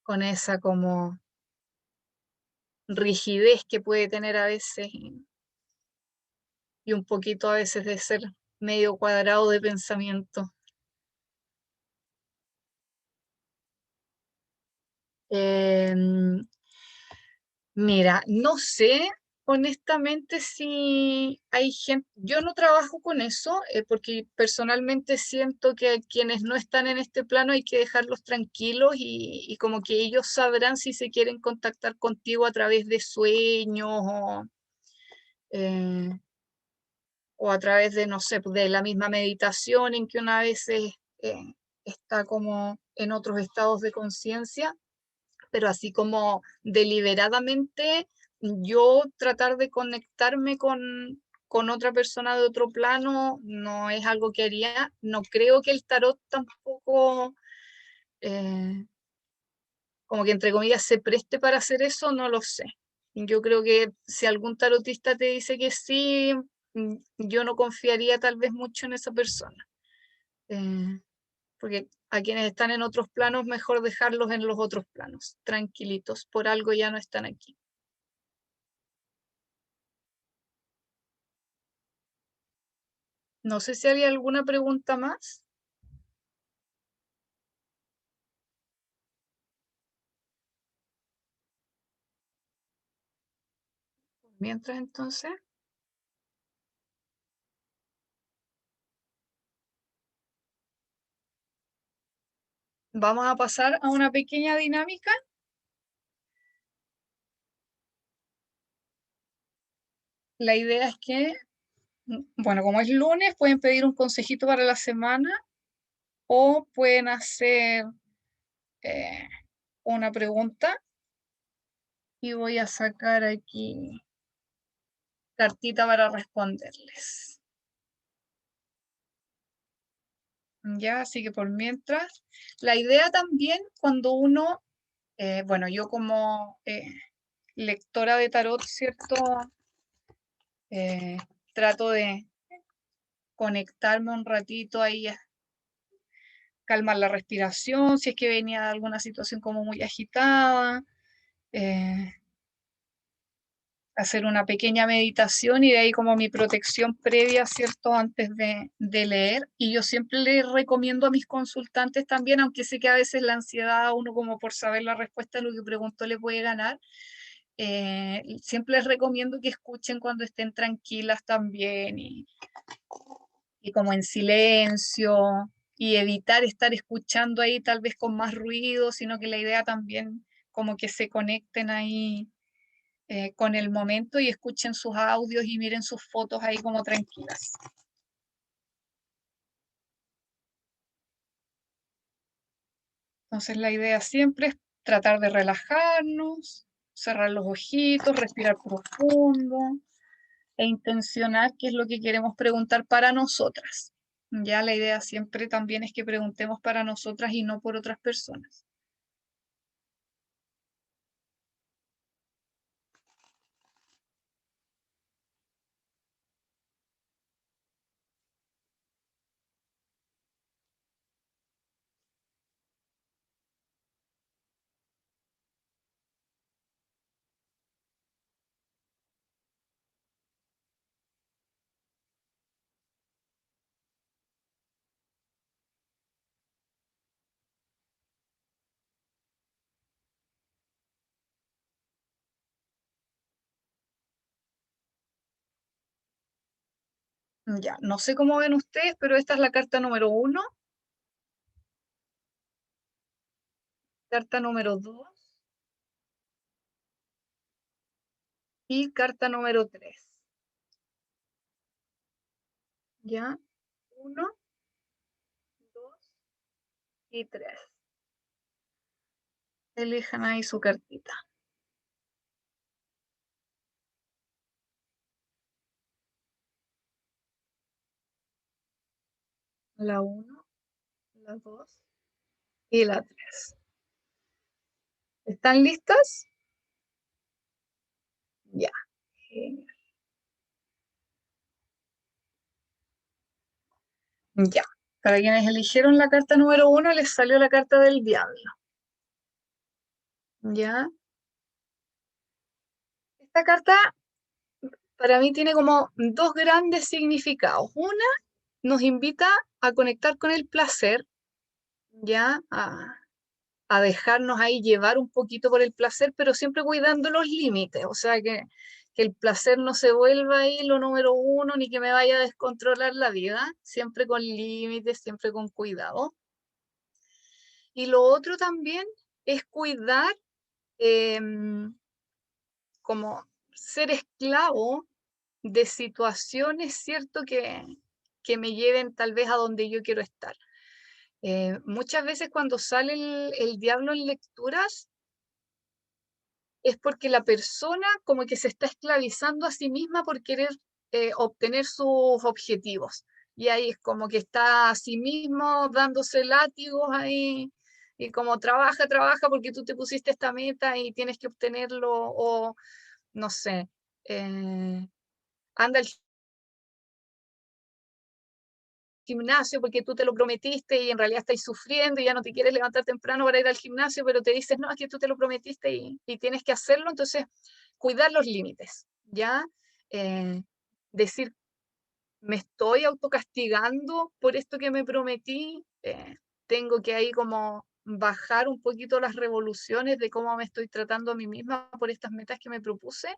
con esa como rigidez que puede tener a veces, y un poquito a veces de ser medio cuadrado de pensamiento. Em, Mira, no sé honestamente si hay gente, yo no trabajo con eso, porque personalmente siento que a quienes no están en este plano hay que dejarlos tranquilos, y como que ellos sabrán si se quieren contactar contigo a través de sueños eh, o a través de, no sé, de la misma meditación en que una vez eh, está como en otros estados de conciencia, pero así como deliberadamente yo tratar de conectarme con otra persona de otro plano no es algo que haría. No creo que el tarot tampoco, eh, como que entre comillas, se preste para hacer eso, no lo sé. Yo creo que si algún tarotista te dice que sí, yo no confiaría tal vez mucho en esa persona. Porque a quienes están en otros planos, mejor dejarlos en los otros planos, tranquilitos, por algo ya no están aquí. No sé si había alguna pregunta más. Mientras entonces, vamos a pasar a una pequeña dinámica. La idea es que, bueno, como es lunes, pueden pedir un consejito para la semana o pueden hacer eh, una pregunta, y voy a sacar aquí cartita para responderles. Ya, así que por mientras, la idea también cuando uno, bueno, yo como lectora de tarot, ¿cierto? Eh, Trato de conectarme un ratito ahí, calmar la respiración, si es que venía de alguna situación como muy agitada, eh, hacer una pequeña meditación, y de ahí como mi protección previa, ¿cierto? Antes de leer. Y yo siempre le recomiendo a mis consultantes también, aunque sé que a veces la ansiedad a uno como por saber la respuesta a lo que preguntó le puede ganar, Siempre les recomiendo que escuchen cuando estén tranquilas también y como en silencio y evitar estar escuchando ahí tal vez con más ruido, sino que la idea también como que se conecten ahí con el momento y escuchen sus audios y miren sus fotos ahí como tranquilas. Entonces la idea siempre es tratar de relajarnos, cerrar los ojitos, respirar profundo e intencionar qué es lo que queremos preguntar para nosotras. Ya la idea siempre también es que preguntemos para nosotras y no por otras personas. Ya, no sé cómo ven ustedes, pero esta es la carta número 1, carta número 2 y carta número 3. Ya, 1, 2 y 3. Elijan ahí su cartita. La 1, la 2 y la 3. ¿Están listas? Ya. Genial. Ya. Para quienes eligieron la carta número 1, les salió la carta del diablo. Ya. Esta carta para mí tiene como dos grandes significados. Una, nos invita a conectar con el placer, ya, a dejarnos ahí llevar un poquito por el placer, pero siempre cuidando los límites. O sea, que el placer no se vuelva ahí lo número 1, ni que me vaya a descontrolar la vida. Siempre con límites, siempre con cuidado. Y lo otro también es cuidar, como ser esclavo de situaciones, ¿cierto? Que me lleven tal vez a donde yo quiero estar. Muchas veces cuando sale el diablo en lecturas es porque la persona como que se está esclavizando a sí misma por querer obtener sus objetivos. Y ahí es como que está a sí mismo dándose látigos ahí y como trabaja, trabaja porque tú te pusiste esta meta y tienes que obtenerlo o no sé, anda al gimnasio porque tú te lo prometiste y en realidad estáis sufriendo y ya no te quieres levantar temprano para ir al gimnasio, pero te dices, no, es que tú te lo prometiste y tienes que hacerlo, entonces cuidar los límites, ¿ya? Decir, me estoy autocastigando por esto que me prometí, tengo que ahí como bajar un poquito las revoluciones de cómo me estoy tratando a mí misma por estas metas que me propuse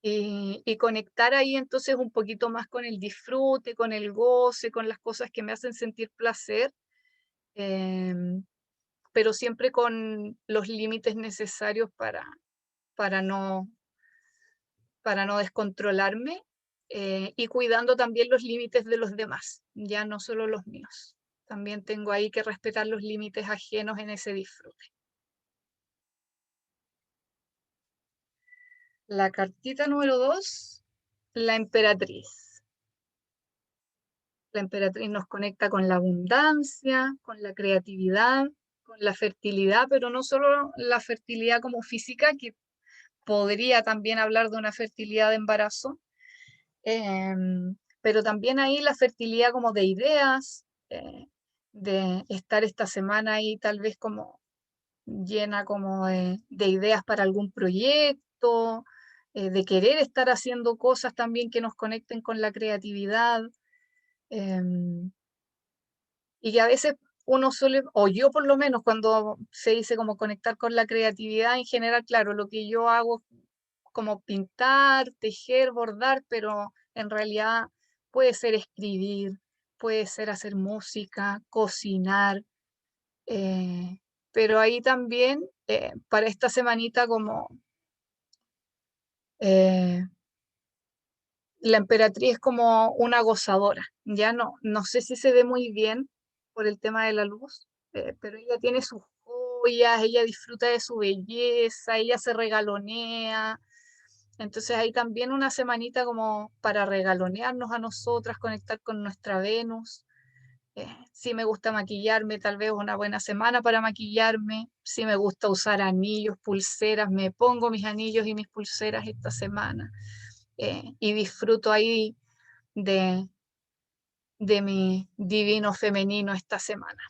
y conectar ahí entonces un poquito más con el disfrute, con el goce, con las cosas que me hacen sentir placer, em, pero siempre con los límites necesarios para no, para no descontrolarme y cuidando también los límites de los demás, ya no solo los míos. También tengo ahí que respetar los límites ajenos en ese disfrute. La cartita número 2, la emperatriz. La emperatriz nos conecta con la abundancia, con la creatividad, con la fertilidad, pero no solo la fertilidad como física, que podría también hablar de una fertilidad de embarazo, pero también ahí la fertilidad como de ideas, de estar esta semana ahí tal vez como llena como de ideas para algún proyecto, de querer estar haciendo cosas también que nos conecten con la creatividad. Y que a veces uno suele, o yo por lo menos, cuando se dice como conectar con la creatividad en general, claro, lo que yo hago como pintar, tejer, bordar, pero en realidad puede ser escribir, puede ser hacer música, cocinar, eh, pero ahí también, para esta semanita como eh, la emperatriz es como una gozadora, ya no sé si se ve muy bien por el tema de la luz, pero ella tiene sus joyas, ella disfruta de su belleza, ella se regalonea. Entonces hay también una semanita como para regalonearnos a nosotras, conectar con nuestra Venus. Si me gusta maquillarme, tal vez una buena semana para maquillarme. Si me gusta usar anillos, pulseras, me pongo mis anillos y mis pulseras esta semana. Y disfruto ahí de, de mi divino femenino esta semana.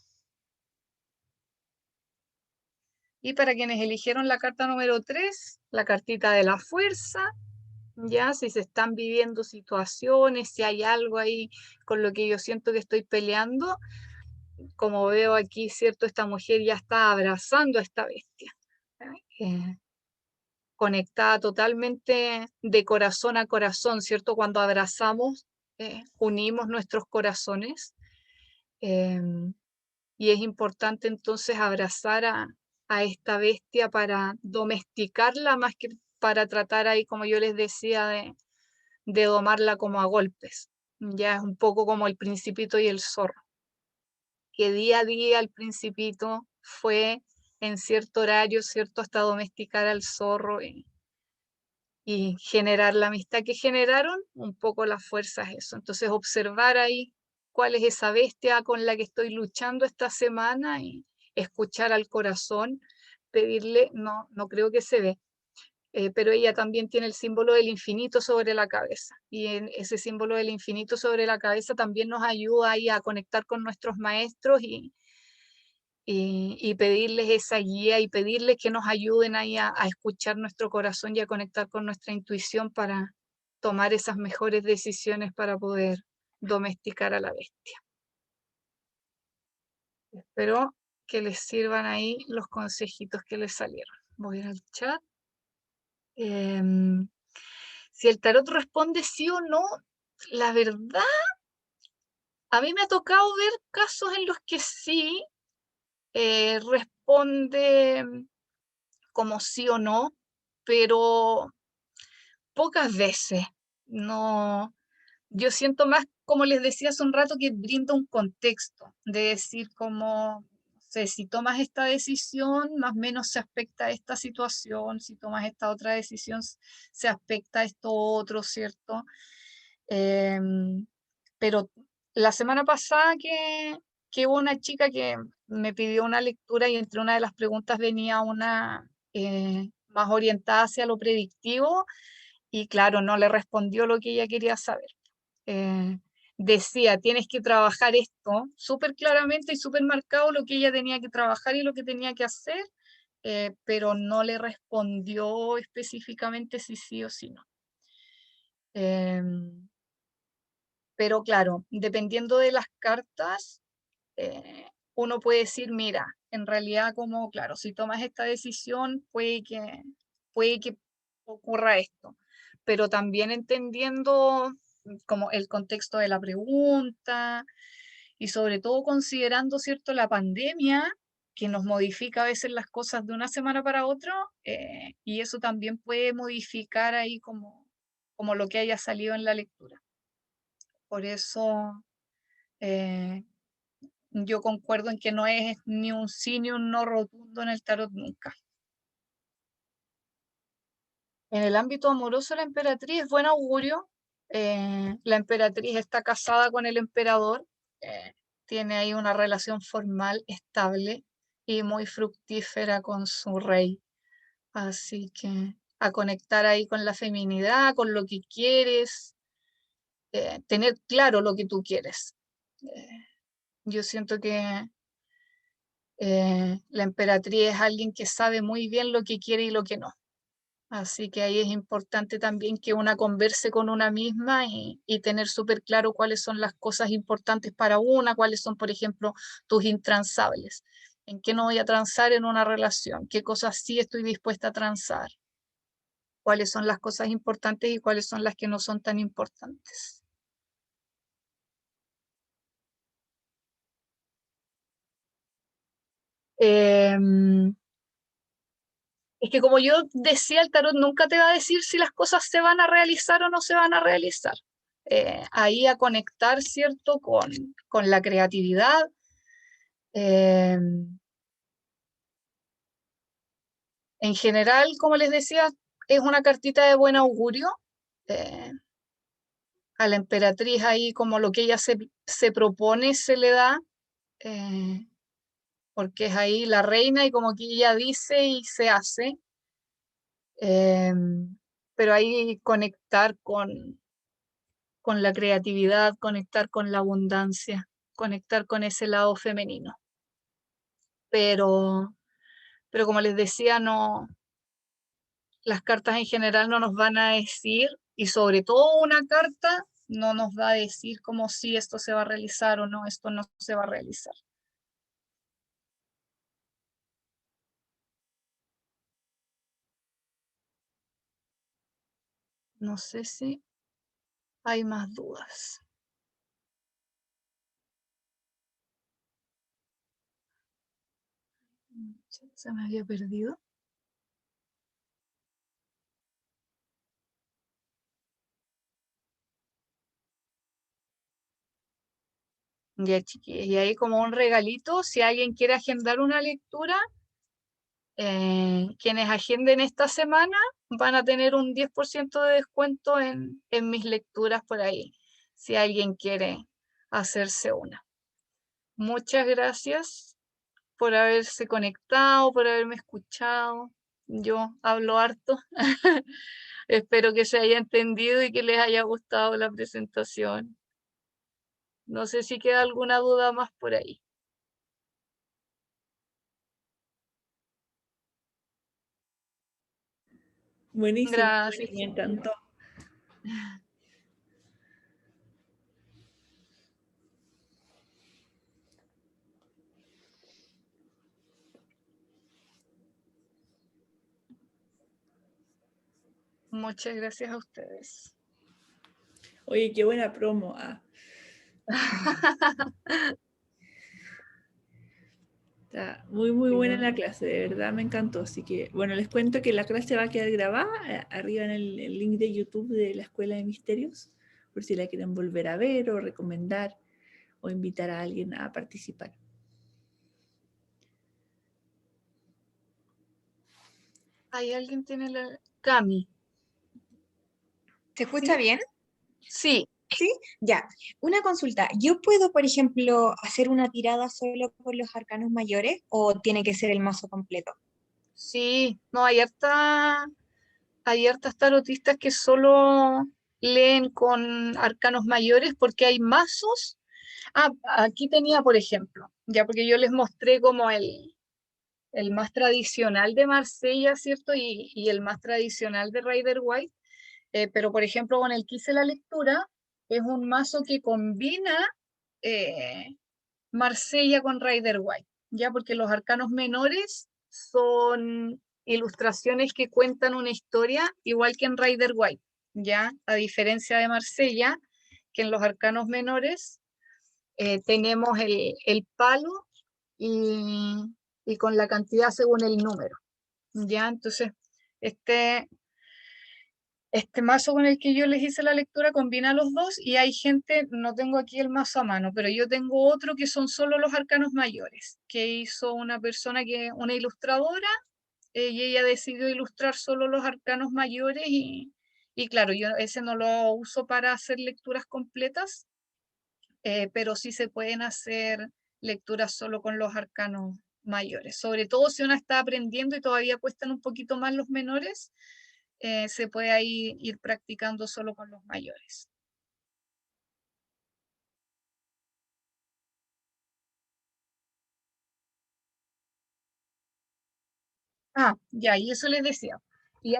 Y para quienes eligieron la carta número 3, la cartita de la fuerza, ya si se están viviendo situaciones, si hay algo ahí con lo que yo siento que estoy peleando, como veo aquí, ¿cierto? Esta mujer ya está abrazando a esta bestia, ¿ya? Conectada totalmente de corazón a corazón, ¿cierto? Cuando abrazamos, unimos nuestros corazones, y es importante entonces abrazar a esta bestia para domesticarla más que para tratar ahí, como yo les decía, de domarla como a golpes. Ya es un poco como el Principito y el zorro, que día a día el Principito fue en cierto horario, cierto, hasta domesticar al zorro y generar la amistad que generaron, un poco la fuerza es eso. Entonces observar ahí cuál es esa bestia con la que estoy luchando esta semana y escuchar al corazón, pedirle, no creo que se ve, pero ella también tiene el símbolo del infinito sobre la cabeza. Y en ese símbolo del infinito sobre la cabeza también nos ayuda ahí a conectar con nuestros maestros y pedirles esa guía y pedirles que nos ayuden ahí a escuchar nuestro corazón y a conectar con nuestra intuición para tomar esas mejores decisiones para poder domesticar a la bestia. Espero que les sirvan ahí los consejitos que les salieron. Voy a ir al chat. Si el tarot responde sí o no, la verdad, a mí me ha tocado ver casos en los que sí responde como sí o no, pero pocas veces. No, yo siento más, como les decía hace un rato, que brinda un contexto, de decir como, no sé, si tomas esta decisión, más o menos se aspecta a esta situación, si tomas esta otra decisión, se aspecta a esto otro, ¿cierto? Em, pero la semana pasada que hubo una chica que me pidió una lectura y entre una de las preguntas venía una más orientada hacia lo predictivo y claro, no le respondió lo que ella quería saber. Eh, Decía, tienes que trabajar esto súper claramente y súper marcado lo que ella tenía que trabajar y lo que tenía que hacer, pero no le respondió específicamente si sí o si no. Em, pero claro, dependiendo de las cartas, uno puede decir, mira, en realidad como, claro, si tomas esta decisión puede que ocurra esto, pero también entendiendo como el contexto de la pregunta y sobre todo considerando, ¿cierto?, la pandemia que nos modifica a veces las cosas de una semana para otra, y eso también puede modificar ahí como lo que haya salido en la lectura. Por eso eh, yo concuerdo en que no es ni un sí ni un no rotundo en el tarot nunca. En el ámbito amoroso, la emperatriz es buen augurio. La emperatriz está casada con el emperador, eh, tiene ahí una relación formal estable y muy fructífera con su rey. Así que a conectar ahí con la feminidad, con lo que quieres, tener claro lo que tú quieres. Eh, yo siento que la emperatriz es alguien que sabe muy bien lo que quiere y lo que no. Así que ahí es importante también que una converse con una misma y tener súper claro cuáles son las cosas importantes para una, cuáles son, por ejemplo, tus intransables. ¿En qué no voy a transar en una relación? ¿Qué cosas sí estoy dispuesta a transar? ¿Cuáles son las cosas importantes y cuáles son las que no son tan importantes? Em, es que como yo decía, el tarot nunca te va a decir si las cosas se van a realizar o no se van a realizar. Ahí a conectar, ¿cierto? Con la creatividad. Eh, en general, como les decía, es una cartita de buen augurio. Eh, a la emperatriz ahí como lo que ella se propone se le da, eh, porque es ahí la reina y como que ella dice y se hace. Eh, pero ahí conectar con la creatividad, conectar con la abundancia, conectar con ese lado femenino. Pero, pero como les decía, no, las cartas en general no nos van a decir, y sobre todo una carta no nos va a decir como si esto se va a realizar o no, esto no se va a realizar. No sé si hay más dudas. Se me había perdido. Ya, chiquillos, y ahí como un regalito, si alguien quiere agendar una lectura, quienes agenden esta semana van a tener un 10% de descuento en mis lecturas por ahí, si alguien quiere hacerse una. Muchas gracias por haberse conectado, por haberme escuchado. Yo hablo harto. Espero que se haya entendido y que les haya gustado la presentación. No sé si queda alguna duda más por ahí. Buenísimo, Gracias, me chiquillos. encantó. Muchas gracias a ustedes. Oye, qué buena promo. Está muy, muy buena la clase, de verdad me encantó. Así que, bueno, les cuento que la clase va a quedar grabada arriba en el link de YouTube de la Escuela de Misterios, por si la quieren volver a ver o recomendar o invitar a alguien a participar. ¿Hay alguien tiene la Cami? ¿Se escucha ¿Sí? bien? Sí, ¿Sí? Ya. Una consulta. ¿Yo puedo, por ejemplo, hacer una tirada solo por los arcanos mayores o tiene que ser el mazo completo? sí. No, hay hartas tarotistas que solo leen con arcanos mayores porque hay mazos. Ah, aquí tenía, por ejemplo, ya porque yo les mostré como el más tradicional de Marsella, ¿cierto? Y el más tradicional de Rider White. Pero, por ejemplo, con el que hice la lectura, es un mazo que combina eh, Marsella con Rider White, ¿ya? Porque los arcanos menores son ilustraciones que cuentan una historia igual que en Rider White, ¿ya? A diferencia de Marsella, que en los arcanos menores tenemos el palo y, y con la cantidad según el número, ¿ya? Entonces, este, este mazo con el que yo les hice la lectura combina los dos y hay gente, no tengo aquí el mazo a mano, pero yo tengo otro que son solo los arcanos mayores, que hizo una persona una ilustradora, y ella decidió ilustrar solo los arcanos mayores y claro, yo ese no lo uso para hacer lecturas completas, pero sí se pueden hacer lecturas solo con los arcanos mayores, sobre todo si uno está aprendiendo y todavía cuestan un poquito más los menores, se puede ahí ir practicando solo con los mayores. Ah, ya, y eso les decía. Y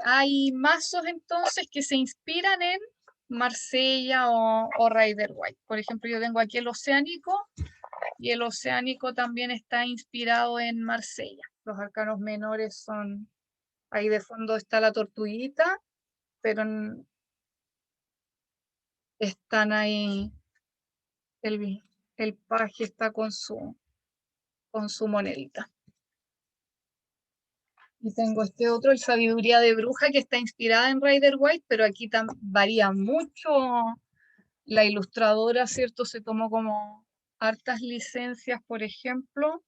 hay mazos entonces que se inspiran en Marsella o Rider-Waite. Por ejemplo, yo tengo aquí el Oceánico, y el Oceánico también está inspirado en Marsella. Los arcanos menores son, ahí de fondo está la tortuguita, pero están ahí, el paje está con su monedita. Y tengo este otro, el Sabiduría de Bruja, que está inspirada en Rider-Waite, pero aquí varía mucho la ilustradora, ¿cierto? Se tomó como hartas licencias, por ejemplo.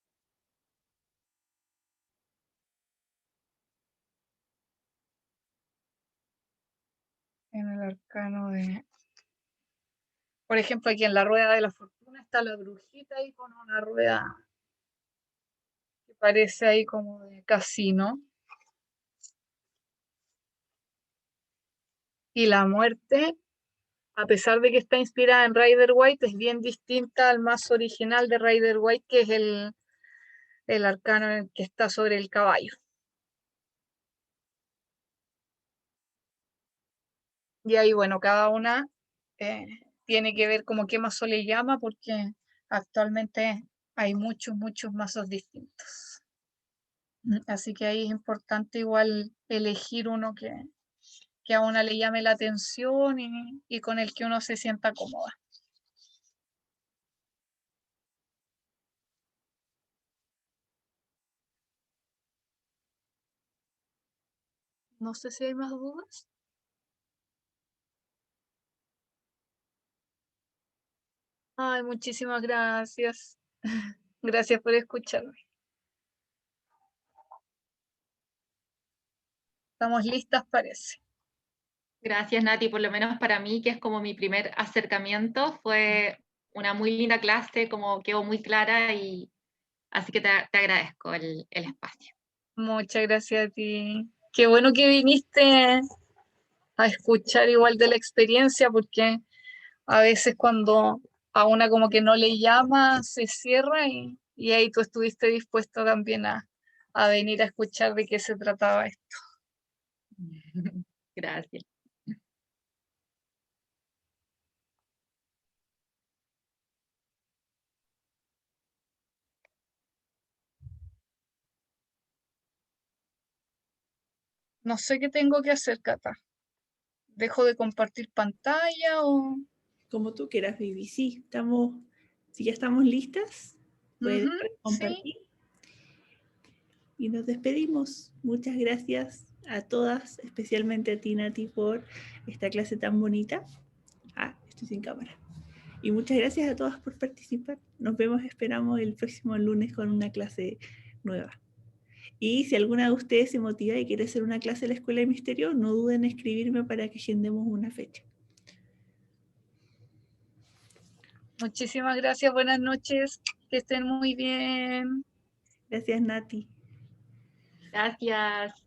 En el arcano de... Por ejemplo, aquí en la Rueda de la Fortuna está la brujita ahí con una rueda que parece ahí como de casino. Y la muerte, a pesar de que está inspirada en Rider-Waite, es bien distinta al mazo original de Rider-Waite, que es el arcano que está sobre el caballo. Y ahí, bueno, cada una tiene que ver como qué mazo le llama, porque actualmente hay muchos mazos distintos. Así que ahí es importante igual elegir uno que a una le llame la atención y con el que uno se sienta cómoda. No sé si hay más dudas. Ay, muchísimas gracias. Gracias por escucharme. Estamos listas, parece. Gracias, Nati. Por lo menos para mí, que es como mi primer acercamiento, fue una muy linda clase, como quedó muy clara, y así que te agradezco el espacio. Muchas gracias a ti. Qué bueno que viniste a escuchar igual de la experiencia, porque a veces cuando a una como que no le llama, se cierra y ahí tú estuviste dispuesto también a venir a escuchar de qué se trataba esto. Gracias. No sé qué tengo que hacer, Cata. ¿Dejo de compartir pantalla o...? Como tú quieras, baby. Sí, si ya estamos listas, puedes Sí. compartir. Y nos despedimos. Muchas gracias a todas, especialmente a ti, Nati, por esta clase tan bonita. Estoy sin cámara. Y muchas gracias a todas por participar. Nos vemos, esperamos el próximo lunes con una clase nueva. Y si alguna de ustedes se motiva y quiere hacer una clase en la Escuela de Misterio, no duden en escribirme para que agendemos una fecha. Muchísimas gracias, buenas noches, que estén muy bien. Gracias, Nati. Gracias.